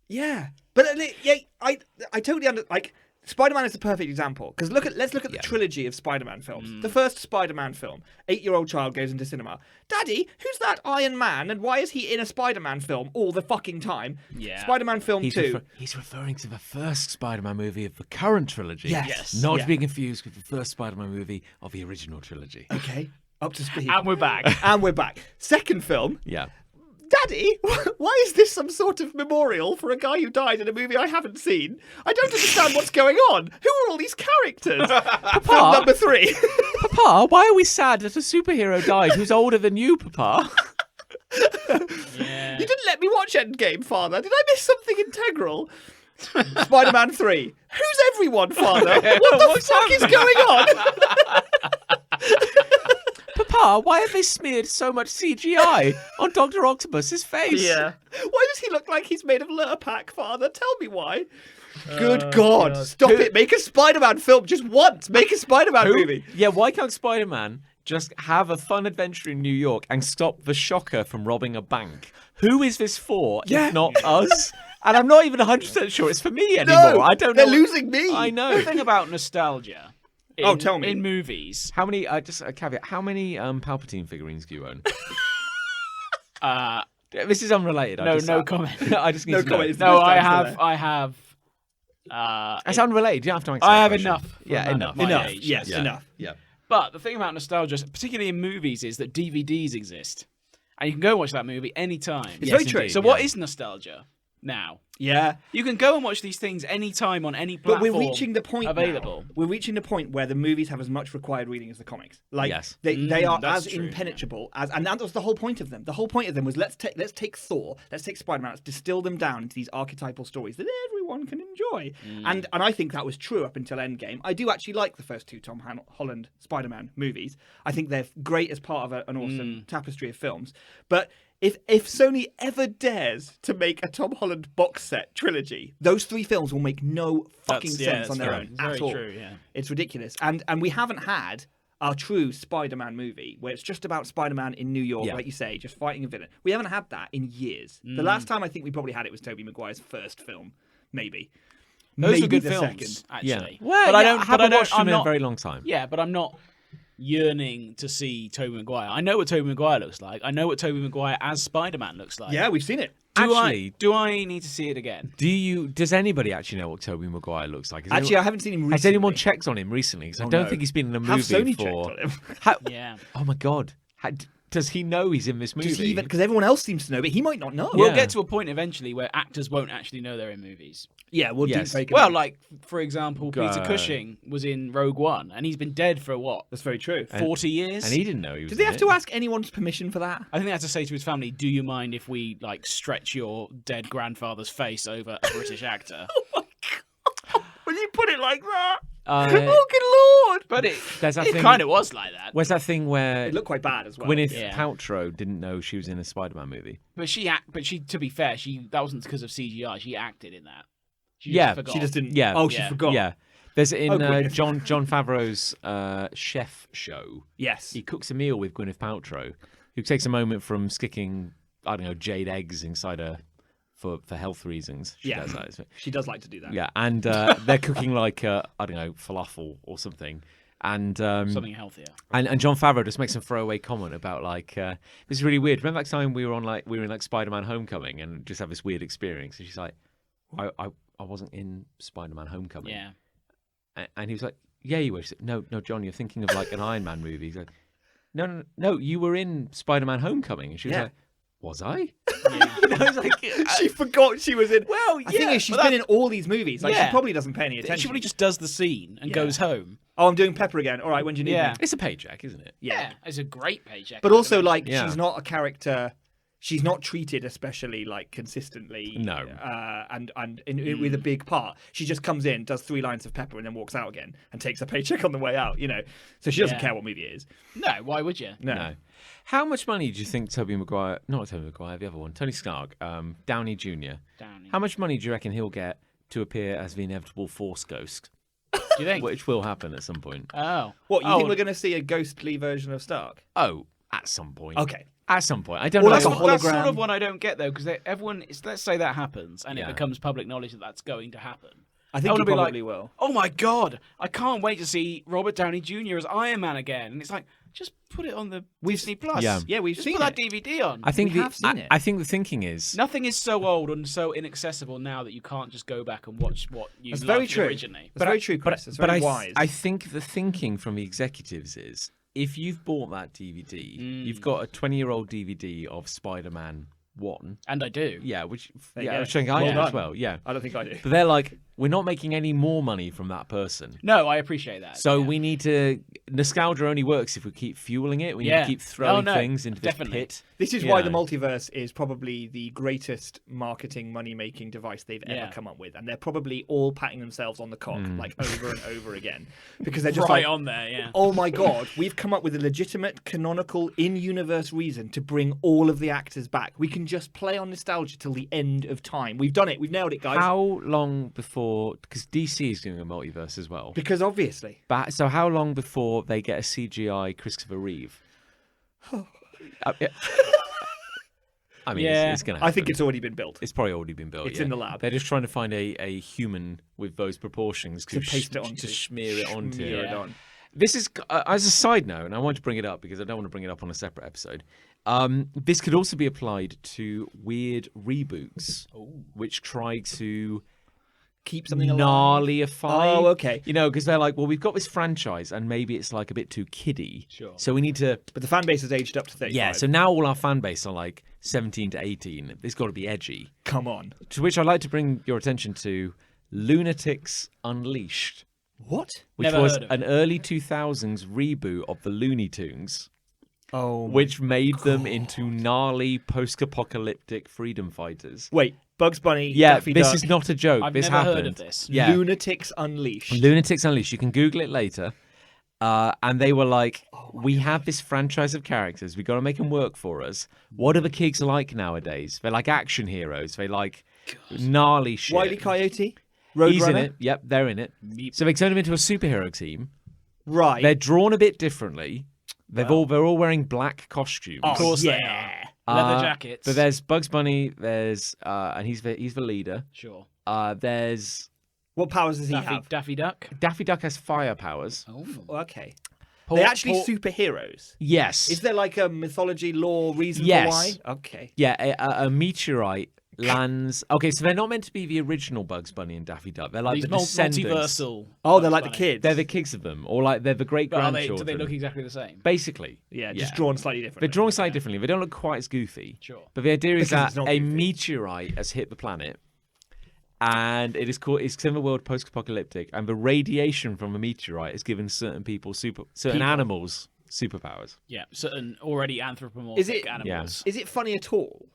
Yeah, but yeah, I totally like. Spider-Man is the perfect example because let's look at the trilogy of Spider-Man films. The first Spider-Man film, 8-year-old child goes into cinema. Daddy, who's that Iron Man, and why is he in a Spider-Man film all the fucking time? Yeah. Spider-Man film 2. He's referring to the first Spider-Man movie of the current trilogy. Yes. Not Yeah. to be confused with the first Spider-Man movie of the original trilogy. Okay, up to speed. And we're back. And we're back. Second film. Yeah. Daddy, why is this some sort of memorial for a guy who died in a movie I haven't seen? I don't understand what's going on. Who are all these characters? Film number 3. Papa, why are we sad that a superhero died who's older than you, Papa? Yeah. You didn't let me watch Endgame, Father. Did I miss something integral? Spider-Man 3. Who's everyone, Father? What the fuck is going on? Papa, why have they smeared so much CGI on Dr. Octopus's face? Why does he look like he's made of Lurpak, Father? Tell me why. Good God. Stop it. Make a Spider-Man film just once. Make a Spider-Man movie. Yeah, why can't Spider-Man just have a fun adventure in New York and stop the Shocker from robbing a bank? Who is this for, Yeah. if not us? And I'm not even 100% sure it's for me anymore. No, I don't know. they're losing me. I know. The thing about nostalgia. Tell me. In movies. How many, just a caveat, how many Palpatine figurines do you own? This is unrelated. No comment. I just need No to comment. know. No, I nostalgia have. It's unrelated. You don't have to answer I that have question. enough. for Yeah, a man enough. of my Enough. age. Yes, Yeah. enough. Yeah. But the thing about nostalgia, particularly in movies, is that DVDs exist. And you can go and watch that movie anytime. It's Yes, very true. indeed. So what is nostalgia now? Yeah. You can go and watch these things anytime on any But platform we're reaching the point available. now. We're reaching the point where the movies have as much required reading as the comics. Like Yes. they are that's as true, impenetrable as, and that was the whole point of them. The whole point of them was let's take Thor, let's take Spider-Man, let's distill them down into these archetypal stories that everyone everyone can enjoy. And I think that was true up until Endgame. I do actually like the first two Tom Holland Spider-Man movies. I think they're great as part of an awesome tapestry of films. But if Sony ever dares to make a Tom Holland box set trilogy, those three films will make no fucking sense on their own at all. True, yeah. It's ridiculous. And we haven't had our true Spider-Man movie where it's just about Spider-Man in New York, like you say, just fighting a villain. We haven't had that in years. The last time I think we probably had it was Tobey Maguire's first film, maybe. Those maybe were good the films, second. actually. Well, but I don't. haven't watched I'm them in a not, very long time. Yeah, but I'm not yearning to see Tobey Maguire. I know what Tobey Maguire looks like. I know what Tobey Maguire as Spider-Man looks like. Yeah, we've seen it. Do I need to see it again? Does anybody actually know what Tobey Maguire looks like? Actually, I haven't seen him recently. Has anyone checked on him recently? Because I don't think he's been in a movie Have Sony for. checked on him? Yeah. Oh my god! Does he know he's in this movie? Does he even? Because everyone else seems to know, but he might not know. We'll Yeah. get to a point eventually where actors won't actually know they're in movies. Yeah, we'll Yes. deep fake him. Well, like, for example, Go- Peter Cushing was in Rogue One, and he's been dead for, what, that's very true. 40 years? And he didn't know he was. Did they in have it. to ask anyone's permission for that? I think they had to say to his family, do you mind if we, like, stretch your dead grandfather's face over a British actor? When you put it like that, Uh, oh good lord! But There's that it thing. kind of was like that. Where's that thing where It looked quite bad as well. Gwyneth Yeah. Paltrow didn't know she was in a Spider-Man movie? But she, to be fair, that wasn't because of CGI. She acted in that. She just Yeah, forgot. she just didn't. Yeah. Oh, she Yeah. forgot. Yeah. There's in Gwyneth. John Favreau's chef show. Yes. He cooks a meal with Gwyneth Paltrow, who takes a moment from skicking, I don't know, jade eggs inside her for health reasons. She does that. She does like to do that. Yeah, and they're cooking like I don't know, falafel or something. And something healthier. and John Favreau just makes some throwaway comment about like this is really weird. Remember that time we were in Spider-Man Homecoming and just have this weird experience? And she's like, I wasn't in Spider-Man Homecoming. Yeah. And he was like, yeah, you were. She said, no, John, you're thinking of like an Iron Man movie. He's like, no, you were in Spider-Man Homecoming. And she was like, was I? Yeah. I was like, She forgot she was in. Well, The thing is, she's been in all these movies. Like, Yeah. she probably doesn't pay any attention. She probably just does the scene and goes home. Oh, I'm doing Pepper again. All right, when do you need Yeah. me? it's a paycheck, isn't it? Yeah. It's a great paycheck. But also, like, Yeah. she's not a character. She's not treated especially like consistently. No. With a big part. She just comes in, does 3 lines of Pepper, and then walks out again and takes a paycheck on the way out. You know, so she doesn't Yeah. care what movie it is. No, why would you? No. How much money do you think Tobey Maguire, not Tobey Maguire, the other one, Tony Stark, Downey Jr. Downey. How much money do you reckon he'll get to appear as the inevitable Force Ghost, Do you think? which will happen at some point? Oh. What, you think we're going to see a ghostly version of Stark? Oh, at some point. Okay. At some point. I don't Or know. like a That's sort hologram. of one I don't get though, because everyone. Let's say that happens, and Yeah. it becomes public knowledge that that's going to happen. I think wanna he be probably like, will. Oh my god! I can't wait to see Robert Downey Jr. as Iron Man again. And it's like, just put it on the Disney Plus. Yeah. We've just seen put that it. DVD on. I think We have seen it. I think the thinking is Nothing is so old and so inaccessible now that you can't just go back and watch what you That's loved very true. originally. That's very true, Chris. It's very wise. I think the thinking from the executives is if you've bought that DVD, you've got a 20-year-old DVD of Spider-Man 1. And I do. Yeah, which There you I go. was saying I Well do as done. well. Yeah, I don't think I do. but they're like, we're not making any more money from that person. No, I appreciate that. So yeah. we need to. Nostalgia only works if we keep fueling it. We need Yeah. to keep throwing Oh, no, things into this definitely. pit. This is why Yeah. the multiverse is probably the greatest marketing money-making device they've Yeah. ever come up with, and they're probably all patting themselves on the cock Hmm. like over and over again because they're just right like, on there, yeah. "Oh my god, we've come up with a legitimate, canonical, in-universe reason to bring all of the actors back. We can just play on nostalgia till the end of time. We've done it. We've nailed it, guys." How long before? Because DC is doing a multiverse as well. Because obviously, But so how long before they get a CGI Christopher Reeve? Yeah. I mean, Yeah. it's going to I happen. think it's already been built. It's probably already been built. It's yeah. in the lab. They're just trying to find a human with those proportions To paste it onto. to smear it onto. Smear it Yeah. on. This is as a side note, and I want to bring it up because I don't want to bring it up on a separate episode. This could also be applied to weird reboots, which try to Keep something alive. gnarlyify. Oh, okay. You know, because they're like, well, we've got this franchise, and maybe it's like a bit too kiddie. Sure. So we need to. But the fan base has aged up to 35. Yeah. So now all our fan base are like 17 to 18. It's got to be edgy. Come on. To which I'd like to bring your attention to Lunatics Unleashed, What? which Never was heard of an early 2000s reboot of the Looney Tunes, Oh. which made them into gnarly post-apocalyptic freedom fighters. Wait. Bugs Bunny, Yeah, Daffy this Duck, is not a joke. I've this never happened. heard of this. Yeah, Lunatics Unleashed. Lunatics Unleashed. You can Google it later. And they were like, we have this franchise of characters. We got to make them work for us. What are the kids like nowadays? They like action heroes. They like gnarly shit. Wile E. Coyote, He's in Roadrunner. it. Yep, they're in it. So they turned him into a superhero team. Right. They're drawn a bit differently. They're all wearing black costumes. Oh, Of course they yeah. are. Leather jackets. But there's Bugs Bunny. There's and he's the leader. Sure. There's What powers does he have? Daffy Duck. Daffy Duck has fire powers. Oh. Okay. They're actually superheroes. Yes. Is there like a mythology, lore, reason Yes. for why? Okay. Yeah, a meteorite lands. Okay, so they're not meant to be the original Bugs Bunny and Daffy Duck. They're like These the descendants. multiversal. Oh, they're like the Bugs kids. They're the kids of them, or like they're the great Bunny. But grandchildren. do they look exactly the same? Basically, Yeah, just drawn slightly They're differently. drawn slightly differently. They don't look quite as goofy. Sure. But the idea is Because that it's not a goofy. meteorite has hit the planet, and it's in the world post-apocalyptic, and the radiation from a meteorite has given certain animals superpowers. Yeah, certain already anthropomorphic it- animals. Is it funny at all?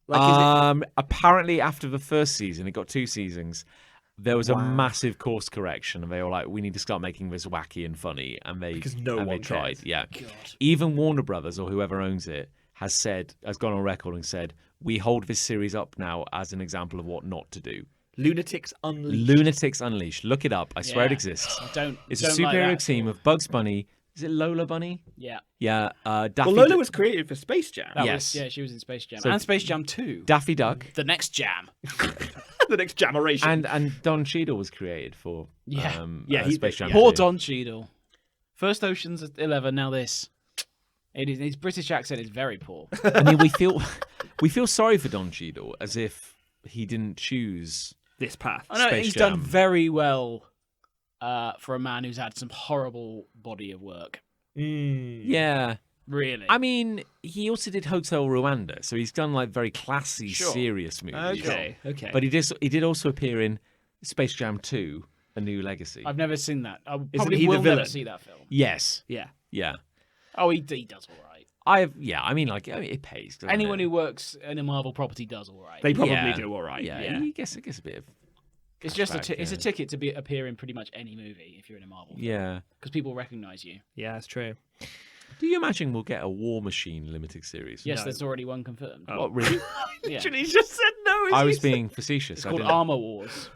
Like, Apparently, after the first season, it got 2 seasons. There was a massive course correction, and they were like, "We need to start making this wacky and funny." And they Because no and they one tried. cares. Yeah, even Warner Brothers or whoever owns it has gone on record and said, "We hold this series up now as an example of what not to do." Lunatics Unleashed. Lunatics Unleashed. Look it up. I swear it Yeah. exists. It's a don't like superhero that team at all. of Bugs Bunny. Is it Lola Bunny? Yeah. Yeah. Daffy Well, Lola Duck- was created for Space Jam. That Yes. was, she was in Space Jam. So- and Space Jam 2. Daffy Duck. The next jam. The next generation. And Don Cheadle was created for Yeah. Yeah, Space Jam. Poor 2. Don Cheadle. First Ocean's 11, now this. His British accent is very poor. I mean, we feel sorry for Don Cheadle as if he didn't choose. This path. I know Space he's Jam. done very well for a man who's had some horrible body of work. Yeah. Really. I mean, he also did Hotel Rwanda, so he's done like very classy, Sure. serious movies. Okay. But he did also appear in Space Jam 2: A New Legacy. I've never seen that. I Isn't probably he the will never villain? see that film. Yes. Yeah. Yeah. Oh, he does all right. I mean, it pays. doesn't Anyone it? who works in a Marvel property does all right. They probably Yeah. do all right. Yeah, Yeah. I guess a bit of. It's just cashback, it's a yeah. ticket to appear in pretty much any movie if you're in a Marvel. Yeah. Because people recognize you. Yeah, that's true. Do you imagine we'll get a War Machine limited series? Yes, No. there's already one confirmed. What, really? Yeah. Literally just said no. I was being facetious. It's I called didn't- Armor Wars.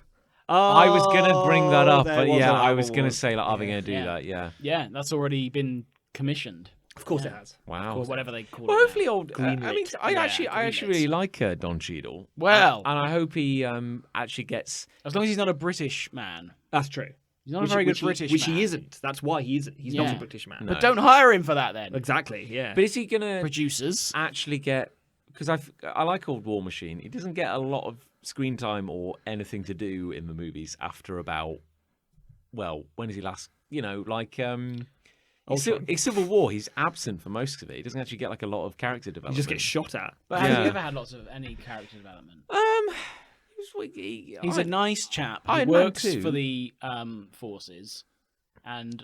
I was gonna bring that up, there but was yeah, an I Armor was gonna Wars. say, like, are they gonna do Yeah. that? Yeah. Yeah, that's already been commissioned. Of course it has. Wow. Or whatever they call Well, it. hopefully, now. I mean, I Yeah, actually greenlit. really like Don Cheadle. Well. and I hope he actually gets. As long as he's not a British man. That's true. He's not a very good British Which man. he isn't. That's why he isn't. He's not Yeah. a British man. No. But don't hire him for that then. Exactly. Yeah. But is he gonna Producers. actually get? Because I like old War Machine. He doesn't get a lot of screen time or anything to do in the movies after about. Well, when is he last? You know, like in Civil War, he's absent for most of it. He doesn't actually get like a lot of character he development. just gets shot at. But has Yeah. he ever had lots of any character development? He's a nice chap. He Iron Man works 2. for the forces, and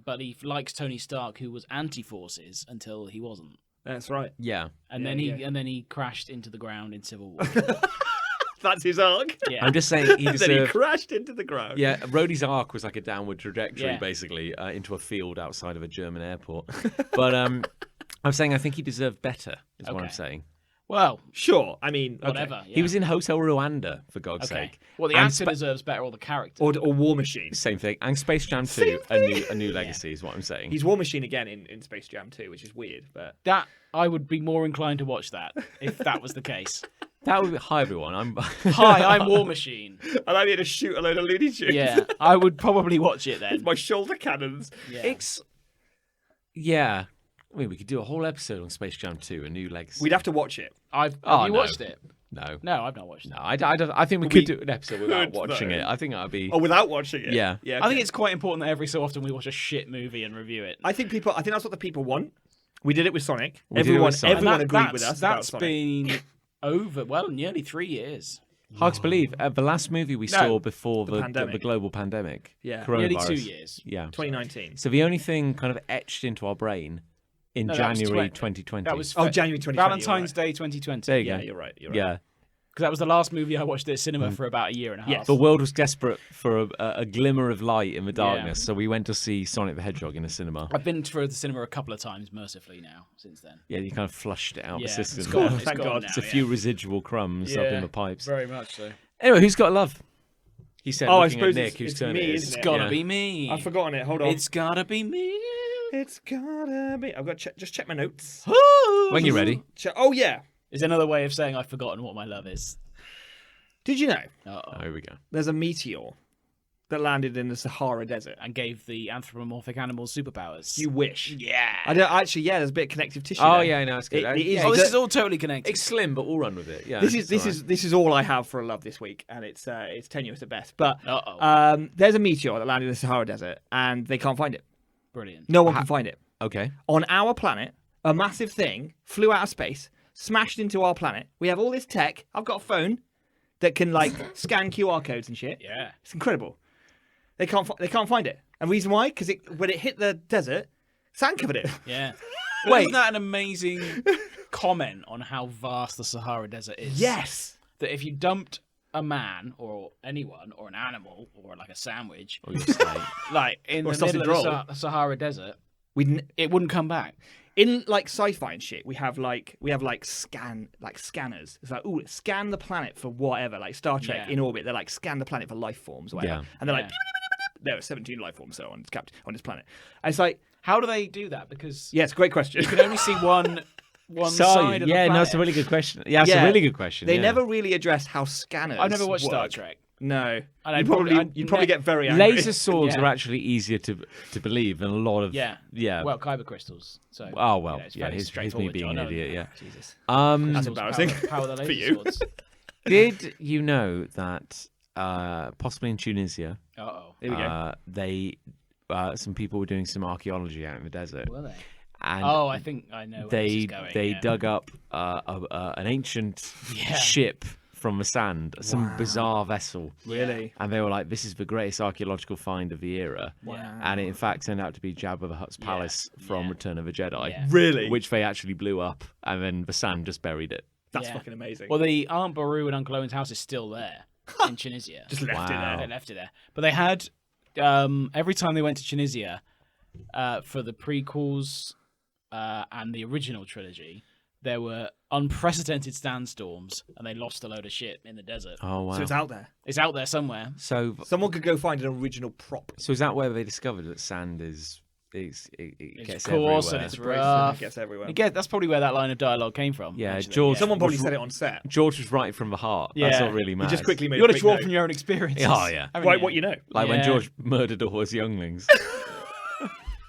but he likes Tony Stark, who was anti-forces until he wasn't, That's right. Yeah. and Yeah, then he yeah. and then he crashed into the ground in Civil War. That's his arc. Yeah, I'm just saying he And then he deserved. crashed into the ground. Yeah, Rhodey's arc was like a downward trajectory, Yeah. basically, into a field outside of a German airport. But I'm saying I think he deserved better, is what I'm Okay. saying. well, Sure. I mean, okay. whatever. Yeah. He was in Hotel Rwanda, for God's okay. sake. Well, the And actor deserves better, or the character. Or War Machine. Same thing. And Space Jam 2, a new legacy, is what I'm saying. He's War Machine again in Space Jam 2, which is weird, but That I would be more inclined to watch that if that was the case. That would be, hi, everyone. I'm. Hi, I'm War Machine. and I'm here to shoot a load of Looney Tunes. Yeah, I would probably watch it then. My shoulder cannons. Yeah. Yeah. I mean, we could do a whole episode on Space Jam 2, a new legacy. We'd have to watch it. Have Oh, you no. watched it? No. No, I've not watched it. No, I think we We could do an episode without could, watching though. it. I think that would be. Oh, without watching it? Yeah. Yeah. I think okay. it's quite important that every so often we watch a shit movie and review it. I think that's what the people want. We did it with Sonic. We did it with Sonic. Everyone And agreed with us about That's Sonic. been over, nearly 3 years. Hard to believe. The last movie we saw before the pandemic. global pandemic. Yeah. Coronavirus. Nearly 2 years. Yeah. 2019. So the only thing kind of etched into our brain in No, that was January 20. 2020. That was Oh, January 2020. Valentine's Day 2020. There you Yeah, go. you're right. You're right. Yeah. Because that was the last movie I watched at cinema for about a year and a half. Yes. The world was desperate for a glimmer of light in the darkness, so we went to see Sonic the Hedgehog in a cinema. I've been to the cinema a couple of times, mercifully now, since then. Yeah, you kind of flushed it out the Yeah, system. it's gone. It's Thank gone God. now, It's a yeah. few residual crumbs up in the pipes. Very much so. Anyway, who's got love? He said, Oh, I looking at suppose Nick, it's whose turn me, it is. isn't It's it? gotta Yeah. be me. I've forgotten it. Hold on. It's gotta be me. It's gotta be. I've got to just check my notes. When you're ready. Oh yeah. Is another way of saying I've forgotten what my love is. Did you know Uh-oh. Oh, here we go. there's a meteor that landed in the Sahara Desert? And gave the anthropomorphic animals superpowers. You wish. Yeah. I don't actually. Yeah, there's a bit of connective tissue. Oh, there. yeah, I know. It's good. It is. Yeah, Oh, this the- is all totally connected. it's slim, but we'll run with it. Yeah, This is it's all right. this is all I have for a love this week, and it's tenuous at best. But Uh-oh. there's a meteor that landed in the Sahara Desert, and they can't find it. Brilliant. No one can find it. Okay. On our planet, a massive thing flew out of space, smashed into our planet. We have all this tech. I've got a phone that can like scan QR codes and shit. Yeah. It's incredible. They can't find it. And reason why? Because when it hit the desert, sand covered it. Yeah. Wait. Isn't that an amazing comment on how vast the Sahara Desert is? Yes. That if you dumped a man or anyone or an animal or like a sandwich, Or you're just like, like in Or a the middle sausage of roll. the Sahara Desert, It wouldn't come back. in like sci-fi and shit, we have scanners. It's like, ooh, scan the planet for whatever. Like Star Trek Yeah. in orbit, they're like scan the planet for life forms, or whatever. Yeah. And they're like, Yeah. there are 17 life forms so on this planet. And it's like, How do they do that? Because yeah, it's a great question. you can only see one so, side of the yeah, planet. no, it's a really good question. Yeah, it's Yeah. a really good question. They yeah. never really address how scanners. I've never watched Star work. Trek. No, And you'd probably get very angry. Laser swords Yeah. are actually easier to believe than a lot of Yeah. yeah. Well, kyber crystals. So. Oh well, it's yeah. fairly Here's me straightforward, being John. an No, idiot. no, Yeah. Jesus. That's Power- embarrassing. Power the laser For you. swords. Did you know that possibly in Tunisia, Uh-oh. Here we go. they some people were doing some archaeology out in the desert, Were they? and Oh, I think I know where this they is going. yeah. dug up an ancient Yeah. ship from the sand, some bizarre vessel. Really? And they were like, "This is the greatest archaeological find of the era," Wow. and it in fact turned out to be Jabba the Hutt's palace from Yeah. Return of the Jedi, Yeah. Really? which they actually blew up, and then the sand just buried it. That's Yeah. fucking amazing. Well, the Aunt Beru and Uncle Owen's house is still there in Tunisia. Just left it Wow. there. They left it there. But they had every time they went to Tunisia for the prequels and the original trilogy, there were unprecedented sandstorms, and they lost a load of shit in the desert. Oh wow! So it's out there. It's out there somewhere. So Someone could go find an original prop. is that where they discovered that sand it It's gets coarse everywhere? and it's Brace and rough. it gets everywhere. Again, that's probably where that line of dialogue came from. Yeah, actually. George- Someone probably was- said it on set. George was writing from the heart. That's Yeah. what really He matters. just quickly made You got a to quick draw note. from your own experiences. Oh, yeah. haven't Right, you? what you know. Like when Yeah. George murdered all his younglings.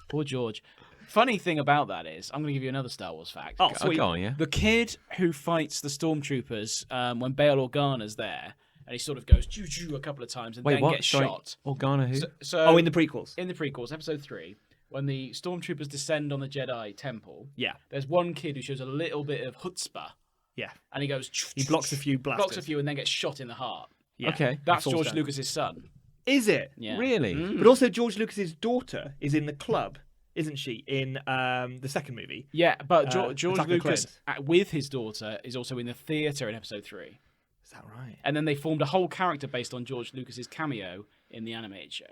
Poor George. Funny thing about that is, I'm going to give you another Star Wars fact. Oh, Oh, sweet. go on, yeah. The kid who fights the stormtroopers when Bail Organa's there, and he sort of goes choo-choo a couple of times and Wait, then what? gets Sorry, shot. Organa who? So Oh, in the prequels. in the prequels, episode 3, when the stormtroopers descend on the Jedi temple, Yeah. there's one kid who shows a little bit of chutzpah, Yeah. and he goes. He blocks a few blasters. Blocks a few and then gets shot in the heart. Yeah. Okay. That's Falls George down. Lucas's son. Is it? Yeah. Really? But also George Lucas's daughter is in the club, isn't she? In the second movie. Yeah, but Attack George of the Lucas, Clones. with his daughter, is also in the theatre in episode 3. Is that right? And then they formed a whole character based on George Lucas's cameo in the animated show.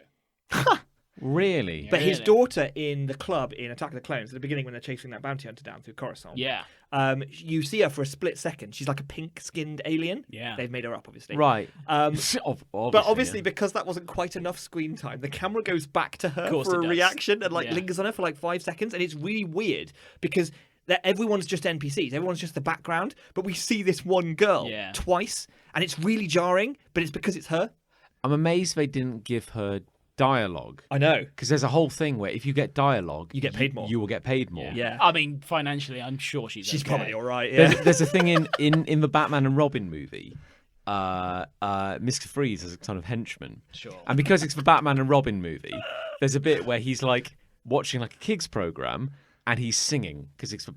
Really? But his Really? daughter in the club in Attack of the Clones, at the beginning when they're chasing that bounty hunter down through Coruscant, Yeah. you see her for a split second. She's like a pink-skinned alien. Yeah. They've made her up, obviously. Right. But obviously, because that wasn't quite enough screen time, the camera goes back to her course for it a does. reaction and like Yeah. lingers on her for like 5 seconds, and it's really weird because everyone's just NPCs, everyone's just the background, but we see this one girl Yeah. twice, and it's really jarring. But it's because it's her. I'm amazed they didn't give her dialogue. I know. Because there's a whole thing where if you get dialogue, You get paid more. You will get paid more. Yeah. I mean, financially, I'm sure she's She's okay. probably all right. Yeah. There's a thing in the Batman and Robin movie. Mr. Freeze is a ton of henchman. Sure. And because it's the Batman and Robin movie, there's a bit where he's like watching like a kids program and he's singing because it's the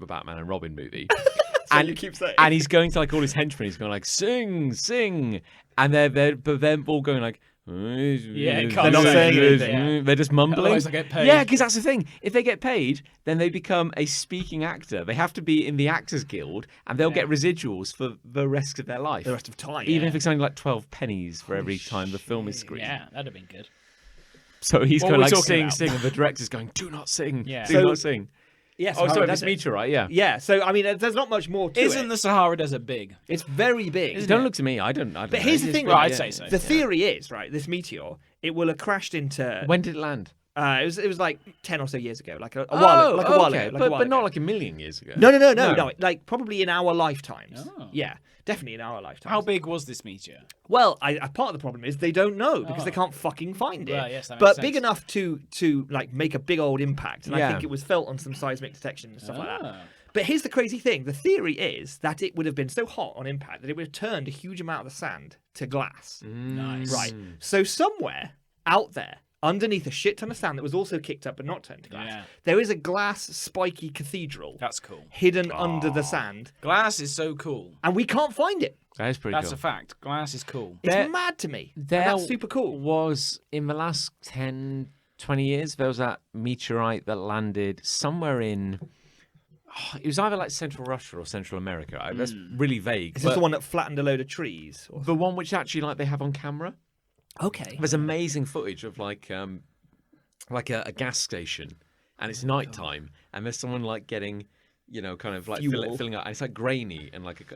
Batman and Robin movie. what you keep saying. And he's going to like all his henchmen. He's going like sing, sing, and they're all going like Yeah, They're not saying anything. They're just mumbling. Otherwise they get paid. Yeah, because that's the thing. If they get paid, then they become a speaking actor. They have to be in the Actors Guild, and they'll get residuals for the rest of their life. The rest of time. Even if it's only like 12 pennies for every time the film is screened. Yeah, that'd have been good. So he's What going we're like talking sing, about. and the director's going, do not sing, Yeah. do So- not sing. Yes. Oh, sorry, this meteorite, yeah. Yeah. So I mean, there's not much more to Isn't it. the Sahara Desert big? It's very big. Don't look to me. I don't But know. here's the It's thing, big, right? I'd say so. The theory is, right, this meteor, it will have crashed into. When did it land? It was like 10 or so years ago, like a while, like a while okay. ago, but not like a million years ago. No, like probably in our lifetimes. Oh. Yeah, definitely in our lifetimes. How big was this meteor? Well, part of the problem is they don't know because they can't fucking find it. Well, yes, that but makes big sense. enough to like make a big old impact, and I Yeah. think it was felt on some seismic detection and stuff like that. Ah. But here's the crazy thing: the theory is that it would have been so hot on impact that it would have turned a huge amount of the sand to glass. Nice. Right. So somewhere out there, underneath a shit ton of sand that was also kicked up but not turned to glass, Yeah. there is a glass spiky cathedral That's cool. hidden under the sand, Glass is so cool. and we can't find it. That is pretty That's cool. a fact. Glass is cool. It's There- mad to me. And There that's super cool. was, in the last 10, 20 years, there was that meteorite that landed somewhere in... it was either like Central Russia or Central America. That's really vague. Is this but the one that flattened a load of trees? Or... the one which actually like they have on camera? Okay. There's amazing footage of like a gas station, and it's nighttime, and there's someone like getting, kind of like Fuel. filling up, and it's like grainy and like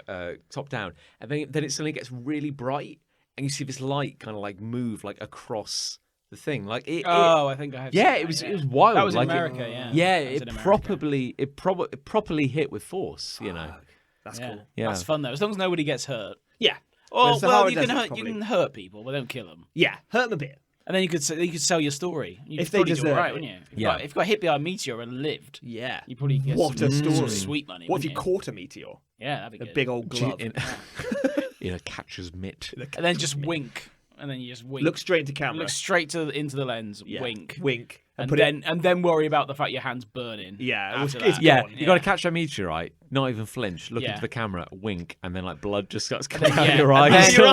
top down, and then it suddenly gets really bright, and you see this light kind of like move like across the thing, like it. I think I have. Yeah, seen it was that, it was wild. That was in like America, it, yeah. Yeah, That was it in America. properly hit with force. That's Yeah. cool. Yeah. That's fun though. As long as nobody gets hurt. Yeah. Oh, Whereas the well, Sahara you can Desert hurt. probably- You can hurt people, but don't kill them. Yeah, hurt them a bit. And then you could sell your story. You If could they probably do deserve all right, it. wouldn't you? Yeah. If you got hit by a meteor and lived, Yeah. you probably get What a some story. sweet money. What if you wouldn't caught a meteor? Yeah, that'd be A good. big old glove. In a catcher's mitt. And then just wink, and then you just wink. Look straight into camera. Look straight into the lens. Yeah. Wink. Wink. And put it. then worry about the fact your hand's burning. Yeah, after it's that. Yeah, gone, you got to catch a meteorite, not even flinch, look Yeah. into the camera, wink, and then like blood just starts coming then- out of yeah, your and eyes. then-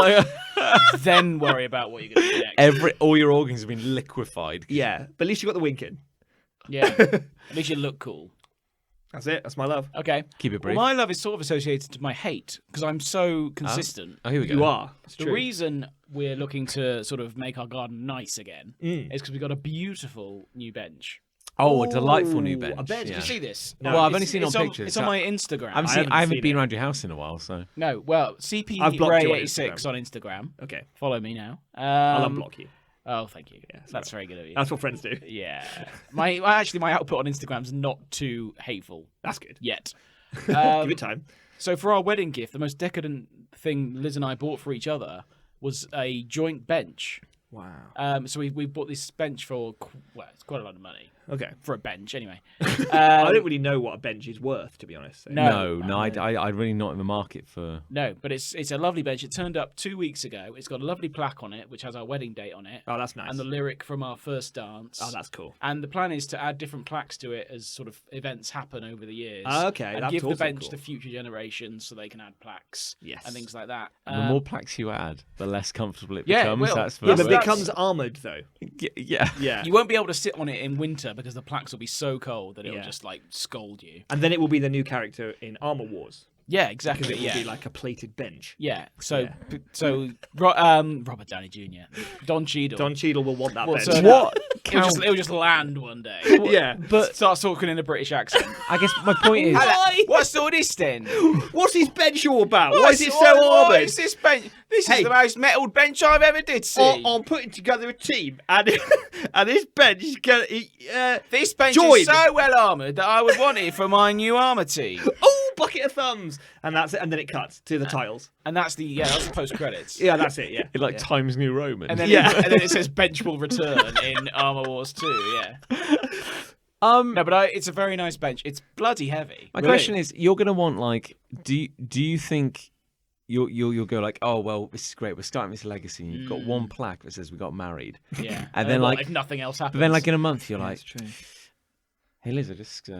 Like, Then worry about what you're going to do next. all your organs have been liquefied. Yeah, but at least you got the winking. Yeah. At least you look cool. That's it. That's my love. Okay. Keep it brief. Well, my love is sort of associated to my hate because I'm so consistent. Oh, here we go. You are. It's The true. reason we're looking to sort of make our garden nice again Mm. is because we've got a beautiful new bench. Oh, a delightful new Ooh, bench. a bench. Did Yeah. you see this? No. Well, I've It's- only seen it it's on pictures. It's on my Instagram. I haven't seen been it. around your house in a while, so No, well, CP I've blocked you on Ray 86 on Instagram. Okay. Follow me now. I'll unblock you. Oh, thank you. Yeah, That's very good of you. That's what friends do. Yeah. my output on Instagram's not too hateful That's good. yet. Give it time. So for our wedding gift, the most decadent thing Liz and I bought for each other was a joint bench. Wow. So we bought this bench for it's quite a lot of money Okay. for a bench anyway. I don't really know what a bench is worth, to be honest. So. No. I'm really not in the market for. No, but it's a lovely bench. It turned up 2 weeks ago. It's got a lovely plaque on it, which has our wedding date on it, Oh, that's nice. and the lyric from our first dance. Oh, that's cool. And the plan is to add different plaques to it as sort of events happen over the years. Okay, and that's give the also bench cool. to future generations so they can add plaques Yes. and things like that. The more plaques you add, the less comfortable it Yeah, becomes. well, That's Yeah, but the- it becomes armoured, though. yeah. Yeah. you won't be able to sit on it in winter because the plaques will be so cold that it'll Yeah. just like scold you. And then it will be the new character in Armour Wars. Yeah, Because exactly. it will Yeah. be like a plated bench. Yeah. So Yeah. Robert Downey Jr., Don Cheadle. Don Cheadle will want that Well, bench. so- What? It'll just land one day. Yeah. But starts talking in a British accent. I guess my point is. What's all this then? What's his bench all about? Why is it so What armoured? is this bench? This Hey. is the most metalled bench I've ever did see. I'm putting together a team, and and this bench is going to... This bench Join. is so well armoured that I would want it for my new armour team. Oh, bucket of thumbs! And that's it. And then it cuts to the titles. And that's the post credits. Yeah, that's it. Yeah. It like Times New Roman. And then Yeah. and then it says bench will return in Armour Wars 2. Yeah. No, but it's a very nice bench. It's bloody heavy. my question is, you're gonna want like, do you think you'll go like, oh well, this is great. We're starting this legacy. And you've got one plaque that says we got married. Yeah. And then, like- if nothing else happens. But then like in a month, you're like, true. hey Liz, I just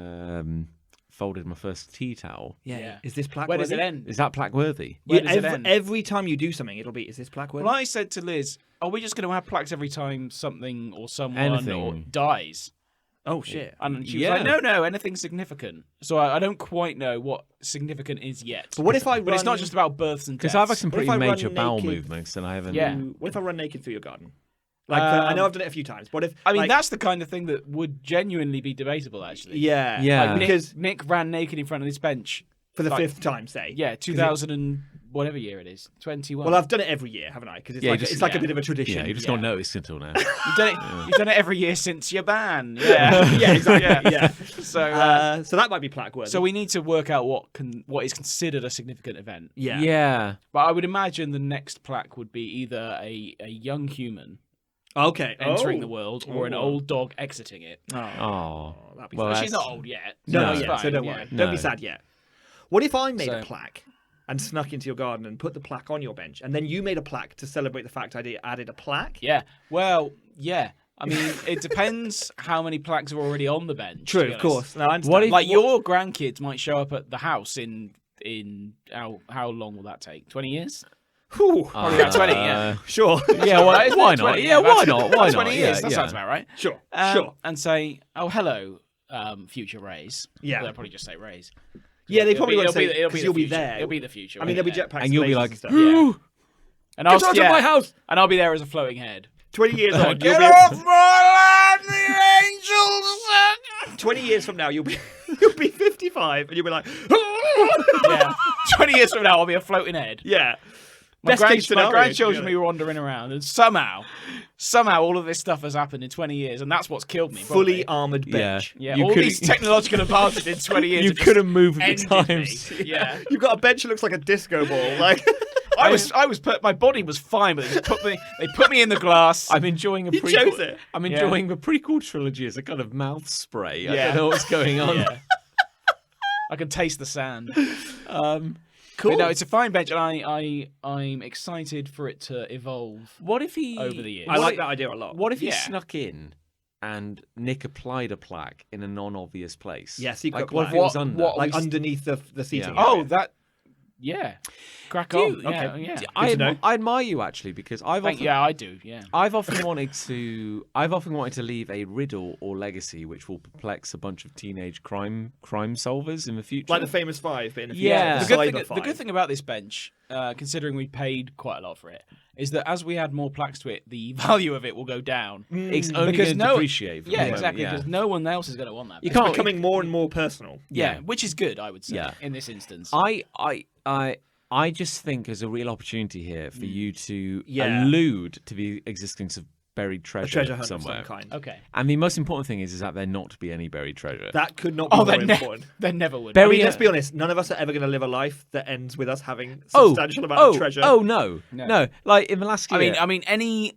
folded my first tea towel. Yeah. Is this plaque Where worthy? does it end? Is that plaque worthy? Where does it end? Every time you do something, it'll be, is this plaque worthy? Well, I said to Liz, are we just going to have plaques every time something or someone or Anything. dies? Oh, shit. And she was Yeah. like, no, anything significant. So I don't quite know what significant is yet. But what if I run... But it's not just about births and deaths. Because I've had some What if pretty I run major bowel naked? movements, and I haven't. Yeah. What if I run naked through your garden? Like, I know I've done it a few times. What if... I mean, like, that's the kind of thing that would genuinely be debatable, actually. Yeah. Yeah. Like, because Nick ran naked in front of this bench. for the like- 5th time, say. Yeah, 2000 and whatever year it is. 21. Well, I've done it every year, haven't I? Because it's Yeah, like, just- it's like a yeah. bit of a tradition. Yeah, you just Yeah. got noticed until now. You've done it every year since your ban. Yeah. Yeah, exactly. Yeah. So So that might be plaque worthy. so we need to work out what is considered a significant event. Yeah. Yeah. But I would imagine the next plaque would be either a young human Okay. entering the world or an Oh. old dog exiting it. Oh. that'd be Well, fun. She's not old yet. No, No. not it's yet, fine, so don't yeah. worry. No. Don't be sad yet. What if I made a So- plaque and snuck into your garden and put the plaque on your bench, and then you made a plaque to celebrate the fact I added a plaque? Yeah. Well, yeah. I mean, it depends how many plaques are already on the bench. to True, be of honest. course. No, I understand. What if- Like your grandkids might show up at the house in how long will that take? 20 years? Whew. Probably about 20, yeah. Sure. Yeah, well, Isn't it why 20? not? Yeah, why About not? Why 20 not? years. Yeah, That yeah. sounds about right. Sure. Sure. And say, oh, hello, future Rays. Yeah. They'll probably just say Rays. Yeah, they It'll probably be- won't it'll be- say it'll because the you'll be future. there. It'll be the future. I mean, there'll be yeah. jetpacks And you'll be lasers like, and stuff. Yeah. And I'll Get out of my house! And I'll be there as a floating head. 20 years on, Get you'll off be my land, the angels! 20 years from now, you'll be 55, and you'll be like, Yeah. 20 years from now, I'll be a floating head. yeah. My, Best case scenario, grandchildren to will be be wandering around, and somehow all of this stuff has happened in 20 years, and that's what's killed me. fully probably. armored Yeah. bench. Yeah, You all could've- these technological advances in 20 years. You have just couldn't move with ended the me. times. Yeah. You've got a bench that looks like a disco ball. Like, My body was fine, but they put me in the glass. I'm enjoying a You prequel. chose it. I'm enjoying the prequel trilogy as a kind of mouth spray. I Yeah. don't know what's going on. Yeah. I can taste the sand. cool. But no, it's a fine bench, and I'm excited for it to evolve What if he over the years. I like that idea a lot. What if he Yeah. snuck in and Nick applied a plaque in a non-obvious place? Yeah, secret like, what if plaque. it was What- under? what- Like we- underneath the seating Yeah. area. Oh, that. Yeah. Crack Do on. you- Yeah. okay. Yeah. I, to know. I admire you actually because I've often, Yeah, I do. Yeah. I've often wanted to leave a riddle or legacy which will perplex a bunch of teenage crime solvers in the future. Like the famous five, but in the future. Yeah. The, The cyber good, thing, five. the good thing about this bench, considering we paid quite a lot for it, is that as we add more plaques to it, the value of it will go down. it's only because going to no- depreciate. from Yeah, the moment, exactly. yeah. Because no one else is going to want that. You bench. can't- becoming more and more personal. Yeah, which is good, I would say, Yeah. in this instance. I just think there's a real opportunity here for you to Yeah. allude to the existence of buried A treasure, treasure hunt somewhere. of some kind. Okay. And the most important thing is that there not be any buried treasure. That could not be Oh, more there important. never would. Bury- I mean, Yeah. let's be honest. None of us are ever going to live a life that ends with us having substantial amount of treasure. Oh no! Like in the last year, I mean, any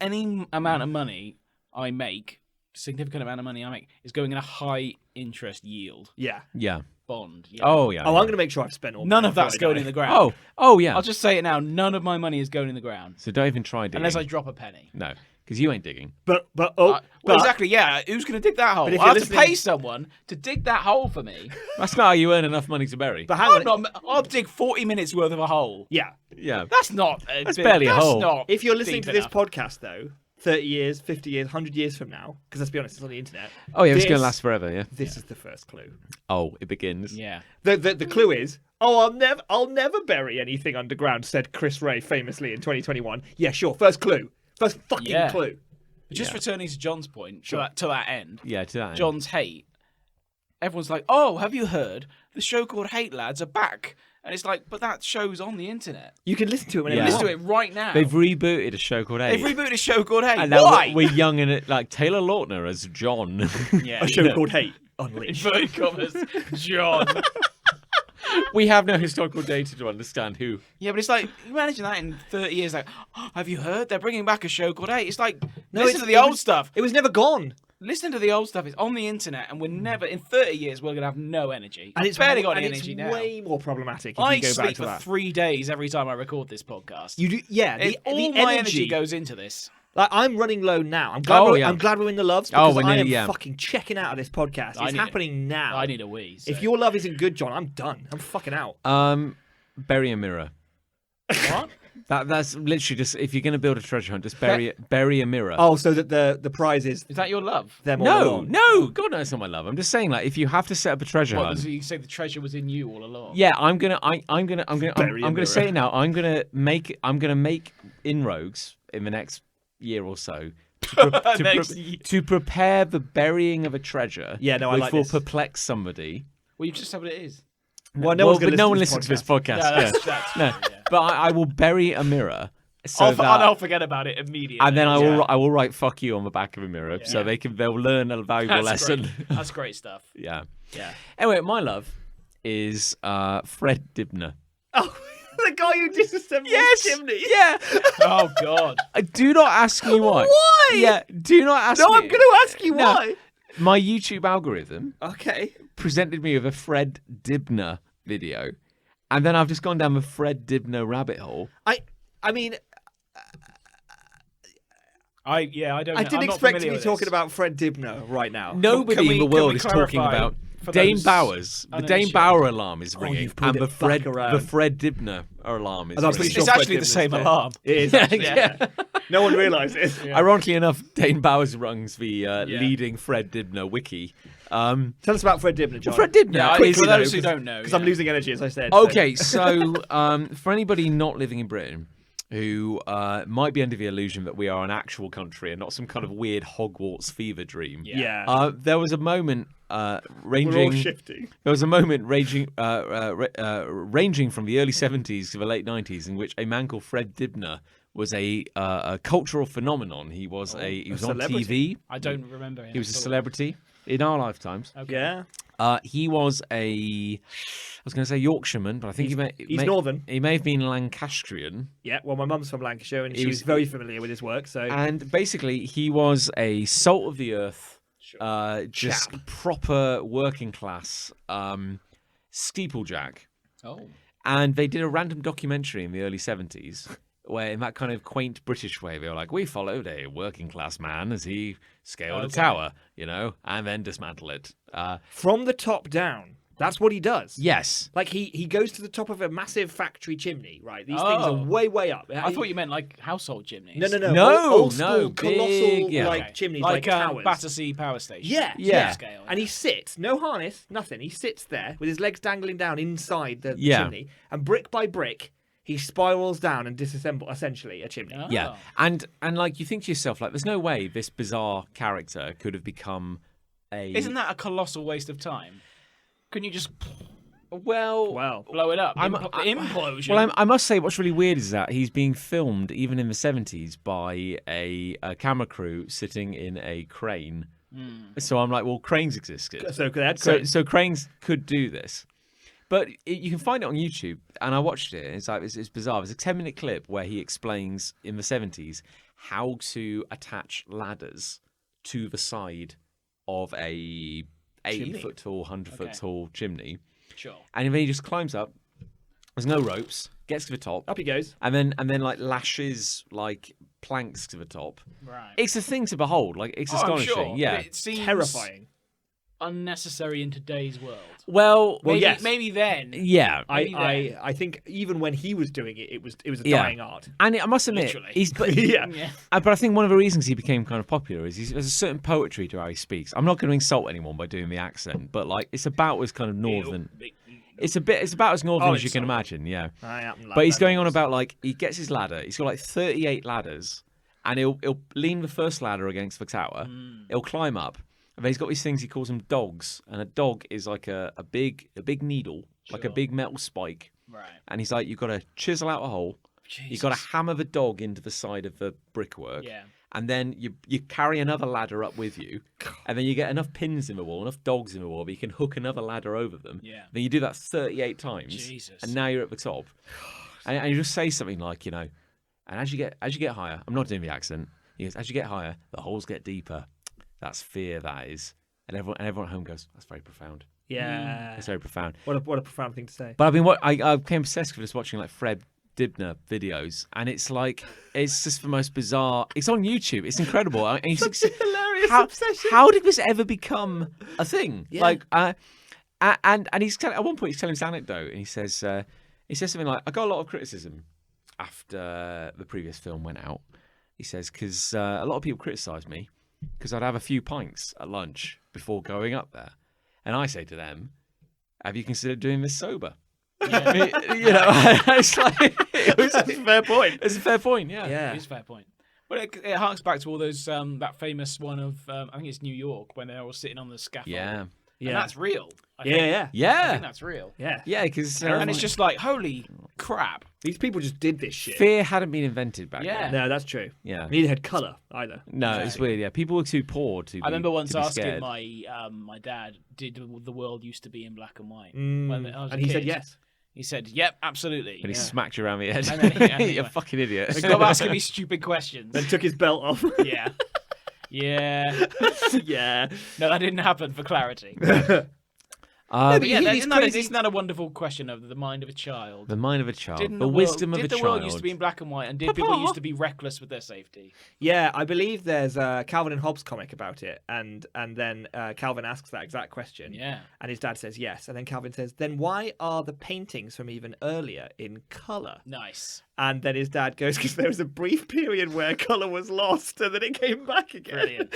amount of money I make, significant amount of money I make, is going in a high interest yield Yeah. yeah. bond. Yeah. Oh yeah. Oh, I'm going to make sure I've spent all. None mine of that's before I going die. in the ground. Oh yeah. I'll just say it now. None of my money is going in the ground So don't even try digging. unless I drop a penny. No, because you ain't digging. But Well, exactly. Yeah. Who's going to dig that hole? But if I you're have to listening- pay someone to dig that hole for me. That's not how you earn enough money to bury. But hang I'm on. not, I'll dig 40 minutes worth of a hole. Yeah. Yeah. That's not. That's barely a hole. Not If you're listening to deep this enough. podcast, though, 30 years, 50 years, 100 years from now, because let's be honest, it's on the internet. Oh yeah, it's this- going to last forever. Yeah. This is the first clue. Oh, it begins. Yeah. The clue is, I'll never bury anything underground, said Chris Ray famously in 2021. Yeah, sure. First clue. First fucking Yeah. clue. But just returning to John's point, to that end, Yeah. To that. end. John's hate. Everyone's like, "Oh, have you heard? The show called Hate Lads are back." And it's like, but that show's on the internet. You can listen to it whenever Yeah. you Listen want. to it right now. They've rebooted a show called They've Eight. rebooted a show called Hate. And now Why? we're young in it, like Taylor Lautner as John. Yeah. A show called Hate Unleashed. Inverted commas, John. We have no historical data to understand who. Yeah, but it's like, imagine that in 30 years. Like, oh, have you heard? They're bringing back a show called Hate. It's like, listen to the old stuff. It was never gone. Listen to the old stuff. It's on the internet, and we're never, in 30 years, we're going to have no energy. And it's barely got and any energy it's now. way more problematic if I you go back sleep to for that. 3 days every time I record this podcast. You do, yeah. All The my energy energy goes into this. Like, I'm running low now. I'm glad we're in the loves because I am fucking checking out of this podcast. It's happening now. I need a wee. So. If your love isn't good, John, I'm done. I'm fucking out. Bury a mirror. What? That's literally just, if you're going to build a treasure hunt, just bury a mirror. Oh, so that the prize is that your love? Them all along. No, God knows not my love. I'm just saying, like, if you have to set up a treasure hunt, you say the treasure was in you all along? Yeah, I'm gonna say it now. I'm gonna make inroads in the next year or so to prepare the burying of a treasure. Yeah, no, I like will this. perplex somebody. Well, you've just said what it is. Well, no one listens to this podcast. That's true, yeah. But I will bury a mirror. I'll forget about it immediately. And then I will write "fuck you" on the back of a mirror, so they'll learn a valuable lesson. Great. That's great stuff. Yeah. Yeah. Anyway, my love is Fred Dibner. Oh, the guy who disassembled chimney. Yeah. Oh God. Do not ask me why. Why? Yeah. Do not ask me. No, I'm going to ask you why. My YouTube algorithm Okay. presented me with a Fred Dibner video, and then I've just gone down the Fred Dibner rabbit hole. I mean, I don't. I didn't expect to be talking about Fred Dibner right now. Nobody in the world is talking clarify about for Dane those Bowers. The Dane Bauer alarm is ringing, you've pulled and it back around. the Fred Dibner alarm is I'm pretty ringing. sure It's Fred actually the Dibner's same dead. alarm. It is. Yeah. No one realizes. Ironically enough, Dane Bowers runs the leading Fred Dibner wiki. Tell us about Fred Dibner, John. Fred Dibner For those who don't know, because I'm losing energy, as I said. Okay, so for anybody not living in Britain who might be under the illusion that we are an actual country and not some kind of weird Hogwarts fever dream. Yeah. There was a moment ranging. We're all shifting. There was a moment ranging from the early 70s to the late 90s in which a man called Fred Dibner was a cultural phenomenon. He was he was on TV. I don't remember him. He was a celebrity in our lifetimes. Okay. Yeah. He was I was going to say Yorkshireman, but I think he's northern. He may have been Lancastrian. Yeah, well, my mum's from Lancashire, and she was very familiar with his work. So, and basically, he was a salt of the earth, just proper working class steeplejack. Oh. And they did a random documentary in the early 70s. Where in that kind of quaint British way, they were like, we followed a working class man as he scaled a tower, and then dismantled it. From the top down. That's what he does. Yes. Like, he goes to the top of a massive factory chimney, right? These things are way, way up. I thought you meant like household chimneys. No. Old school, colossal, big, chimneys, like towers. Battersea Power Station. Yeah. Scale, and he sits, no harness, nothing. He sits there with his legs dangling down inside the chimney, and brick by brick, he spirals down and disassembles, essentially, a chimney. Oh. Yeah. And like, you think to yourself, like, there's no way this bizarre character could have become a... Isn't that a colossal waste of time? Couldn't you just... Well, blow it up? Implosion. Well, I must say, what's really weird is that he's being filmed, even in the 70s, by a camera crew sitting in a crane. So I'm like, well, cranes existed. So they had cranes. So cranes could do this. But you can find it on YouTube, and I watched it. And it's bizarre. There's a 10-minute clip where he explains in the 70s how to attach ladders to the side of a 80-foot tall, 100-foot tall chimney. Sure. And then he just climbs up. There's no ropes. Gets to the top. Up he goes. And then like lashes like planks to the top. Right. It's a thing to behold. Like, it's astonishing. Sure. Yeah. It seems Terrifying. Unnecessary in today's world. Well, yes. Maybe then. Yeah. I think even when he was doing it, it was a dying art. And I must admit, Literally. but I think one of the reasons he became kind of popular is there's a certain poetry to how he speaks. I'm not going to insult anyone by doing the accent, but like, it's about as kind of northern. It's about as northern as you can imagine. Yeah. But he's going on about, like, he gets his ladder. He's got like 38 ladders, and he'll lean the first ladder against the tower. He'll climb up. And then he's got these things he calls them dogs, and a dog is like a big needle, like a big metal spike. Right. And he's like, you've got to chisel out a hole. You've got to hammer the dog into the side of the brickwork. Yeah. And then you carry another ladder up with you, and then you get enough pins in the wall, enough dogs in the wall, that you can hook another ladder over them. Yeah. Then you do that 38 times, Jesus. and now you're at the top. And you just say something like, and as you get higher, I'm not doing the accent. He goes, as you get higher, the holes get deeper. That's fear, that is. And everyone at home goes, that's very profound. Yeah. It's very profound. What a profound thing to say. But I became obsessed with just watching like Fred Dibner videos, and it's just the most bizarre. It's on YouTube. It's incredible. And he's hilarious obsession. How did this ever become a thing? Yeah. And he's at one point he's telling this anecdote, and he says something like, "I got a lot of criticism after the previous film went out." He says because a lot of people criticised me because I'd have a few pints at lunch before going up there, and I say to them, "Have you considered doing this sober?" Yeah. It's like it was a fair point. It's a fair point, yeah. Yeah. It is a fair point. Well, it harks back to all those that famous one of I think it's New York when they're all sitting on the scaffold. Yeah. And that's real. I Yeah. think that's real. Yeah. Yeah, because And it's just like, holy crap. These people just did this shit. fear hadn't been invented back Yeah. then. No, that's true. Yeah. Neither had colour either. No, it's weird. Yeah, people were too poor to. I remember once to be asking scared. my dad, did the world used to be in black and white? Mm. When I was a And he said kid. yes. He said, "Yep, absolutely." And he smacked you around the head. And then he You went, fucking idiot. Stop asking me stupid questions. Then took his belt off. Yeah. Yeah. Yeah. No, that didn't happen for clarity. But But yeah, he's isn't that a wonderful question of the mind of a child? the mind of a child, Didn't the wisdom of a did the child. world used to be in black and white, and did people used to be reckless with their safety? Yeah, I believe there's a Calvin and Hobbes comic about it, and then Calvin asks that exact question. Yeah. And his dad says yes, and then Calvin says, "Then why are the paintings from even earlier in colour?" Nice. And then his dad goes, "Because there was a brief period where colour was lost, and then it came back again." Brilliant.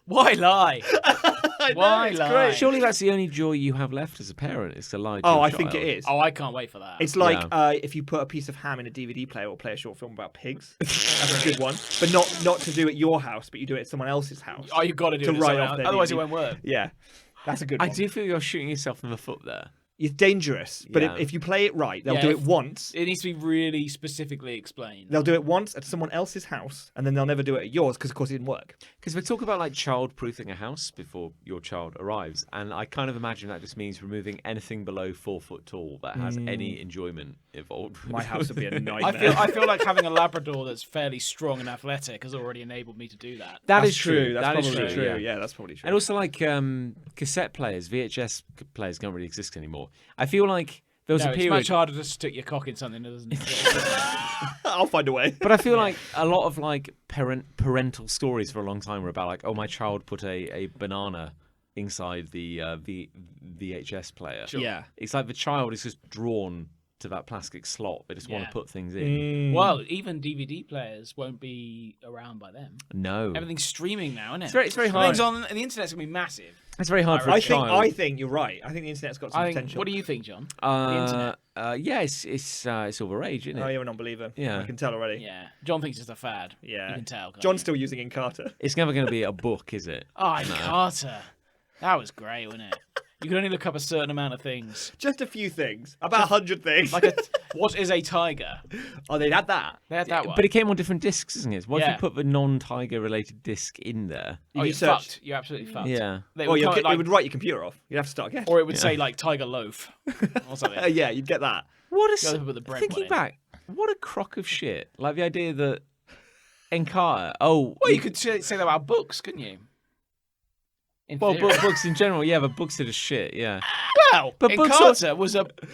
Why lie? I know, Why it's lie? great. Surely that's the only joy you have left as a parent is to lie to Oh, your I think child. it is. Oh, I can't wait for that. It's like if you put a piece of ham in a DVD player or play a short film about pigs. That's a good one. But not to do at your house, but you do it at someone else's house. Oh, you've got to do to it. write off their Otherwise, it DVD. won't work. Yeah, that's a good I one. do feel you're shooting yourself in the foot there. It's dangerous, but Yeah. if you play it right, they'll Yeah, do if- it once. It needs to be really specifically explained. They'll do it once at someone else's house, and then they'll never do it at yours because, of course, it didn't work. Because we talk about like child-proofing a house before your child arrives, and I kind of imagine that just means removing anything below 4 foot tall that has any enjoyment involved. My house would be a nightmare. I feel like having a Labrador that's fairly strong and athletic has already enabled me to do that. That That's is true. That's That is probably true. Yeah. Yeah, that's probably true. And also, like cassette players, VHS players don't really exist anymore. I feel like there was No, a it's period, much harder to stick your cock in something that doesn't exist. I'll find a way. but I feel like a lot of like parental stories for a long time were about like, oh, my child put a banana inside the VHS player. Yeah. It's like the child is just drawn to that plastic slot. They just want Yeah. to put things in. Well, even DVD players won't be around by then. No, Everything's streaming now, isn't it? It's very hard. Everything's on, and the internet's gonna be massive. it's very hard for a I think child. you're right. I think the internet's got some I think. potential. What do you think, John? Uh, yeah, it's overage, isn't it? Oh, you're a non-believer. Yeah. I can tell already. Yeah, John thinks it's a fad. Yeah. You can tell. can't John's you? still using Encarta. It's never going to be a book, is it? Oh, Carter. That was great, wasn't it? You could only look up a certain amount of things. Just a few things. About 100 things. Like what is a tiger? Oh, they'd had that. They had that one. But it came on different discs, isn't it? What if Yeah. you put the non-tiger related disc in there? Oh, you you're search- fucked. You're absolutely fucked. Yeah. They Or would come, it like- would write your computer off. You'd have to start again. or it would say like tiger loaf or something. Yeah, you'd get that. What a You gotta put the bread thinking one in. back, what a crock of shit! Like the idea that Encarta. Oh, Well, you could say that about books, couldn't you? In well, theory. books in general, yeah, but books are just shit, yeah. Well, But but books Encarta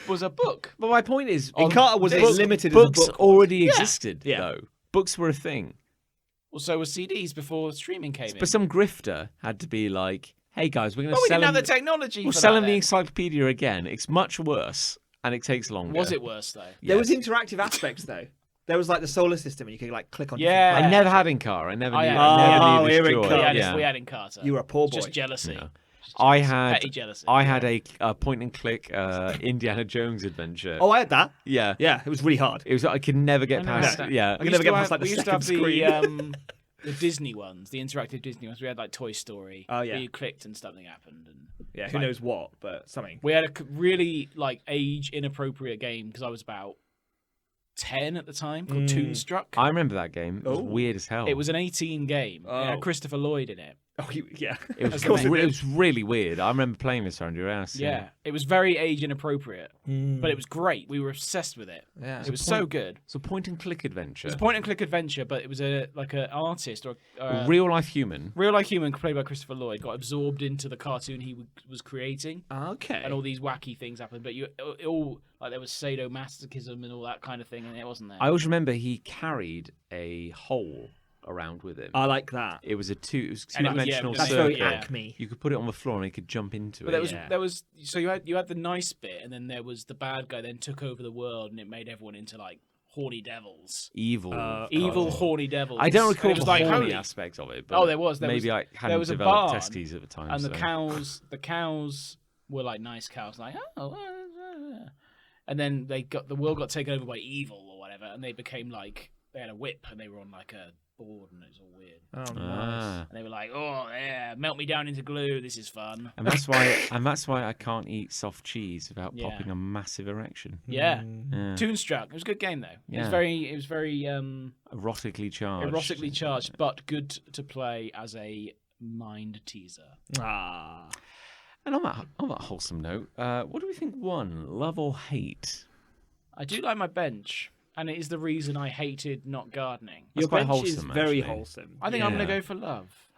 was a book. But my point is, Encarta was books- limited as a Books book. already existed, Yeah. though. Books were a thing. Well, so were CDs before streaming came in. But some grifter had to be like, "Hey guys, we're going to Well, we sell didn't have the them. technology. We're for selling that the then. encyclopedia again. It's much worse, and it takes longer." Was it worse though? There was Yes. interactive aspects, though. There was like the solar system, and you could like click on. Yeah. different I planets. never had Encarta. I never I knew. had- I never Oh, knew here this it joy. comes. Yeah. We had Encarta. You were a poor boy. Just jealousy. No. Just I jealousy. had petty jealousy. I had a point and click Indiana Jones adventure. Oh, I had that. yeah. Yeah, it was really hard. It was I could never get I know past. that. Yeah. I could never get past like the we used to have second the Disney ones, the interactive Disney ones. We had like Toy Story. Oh, yeah. Where you clicked and something happened. And Yeah, it's who like- knows what, but something. We had a really like age inappropriate game because I was about 10 at the time called Toonstruck. I remember that game. It was Oh. weird as hell. It was an 18 game. It Oh. had Christopher Lloyd in it. Oh, yeah. It was, it was really weird. I remember playing this around your house. Yeah, it was very age inappropriate, but it was great. We were obsessed with it. Yeah. It was so good. It's a point and click adventure. It was a point and click adventure, but it was like an artist or A real life human. real life human played by Christopher Lloyd got absorbed into the cartoon he was creating, Okay. and all these wacky things happened. But it all like there was sadomasochism and all that kind of thing, and it wasn't there. I always remember he carried a hole around with him. I like that. It was a And it was- yeah, two-dimensional That's circle. very yeah. Acme. You could put it on the floor and he could jump into But it. there was so you had the nice bit, and then there was the bad guy. Then took over the world, and it made everyone into like horny devils, Evil. evil horny devils. I don't And recall it was the like, horny holy- aspect of it. But Oh, there was. maybe I hadn't there was a developed barn, testes at the time. and so. the cows were like nice cows, like and then the world got taken over by evil or whatever, and they became like they had a whip and they were on like a board, and it was all weird. Oh, nice. Ah. And they were like, "Oh yeah, melt me down into glue. This is fun." And that's why I can't eat soft cheese without Yeah. popping a massive erection. Yeah, Yeah. Toonstruck. It was a good game though. It Yeah. was very Erotically charged. erotically charged, but good to play as a mind teaser. Ah. And on that wholesome note, what do we think won? Love or hate? I do like my bench, and it is the reason I hated not gardening. That's Your quite bench is wholesome, very actually. wholesome. I think I'm going to Yeah. go for love.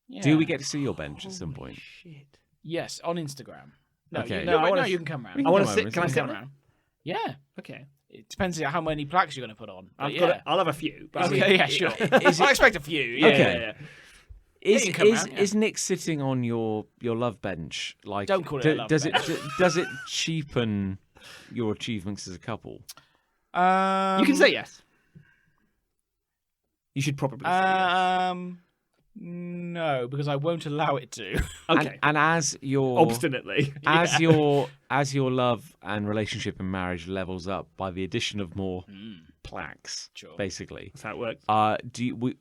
Yeah. Do we get to see your bench at some Holy point? shit. Yes, on Instagram. No, Okay. No, I wanna you can come round. We I want to come sit. over Can I and sit Come on it? round. Yeah, Okay. it depends on how many plaques you're going to put on. But yeah. I'll have a few. But I mean, Okay, yeah, sure. Is I it- expect a few. Yeah, Okay. yeah, yeah. Is you can come round, yeah. is Nick sitting on your love bench? Like, Don't call it a love does bench. does it cheapen your achievements as a couple? you can say yes. You should probably say yes. No, because I won't allow it to. Okay. And as your Obstinately. as your your love and relationship and marriage levels up by the addition of more plaques, Sure. basically. That's how it works. Do you,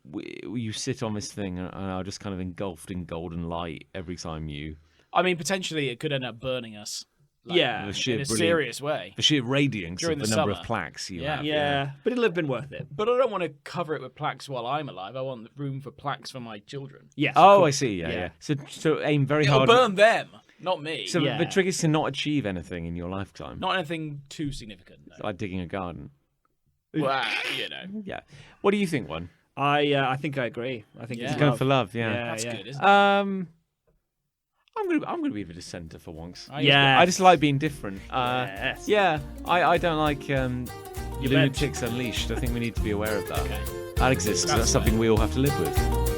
you sit on this thing and are just kind of engulfed in golden light every time you I mean, potentially it could end up burning us. Like, Yeah. the sheer in a brilliant- serious way. the sheer radiance During of the the number summer. of plaques you Yeah. have. Yeah, but it'll have been worth it. But I don't want to cover it with plaques while I'm alive. I want room for plaques for my children. Yes. Oh, of I course. see. Yeah, Yeah. yeah. So aim very It'll hard. burn them, not me. So Yeah. the trick is to not achieve anything in your lifetime, Not anything too significant. No. like digging a garden. Well, you know. Yeah. What do you think, one? I think I agree. I think Yeah. it's Going love. for love, yeah. That's yeah. good, isn't it? I'm gonna be the dissenter for once. Yeah. I just like being different. Yes. Yeah, I don't like bench. lunatics unleashed. I think we need to be aware of that. Okay. That exists. That's That's something we all have to live with.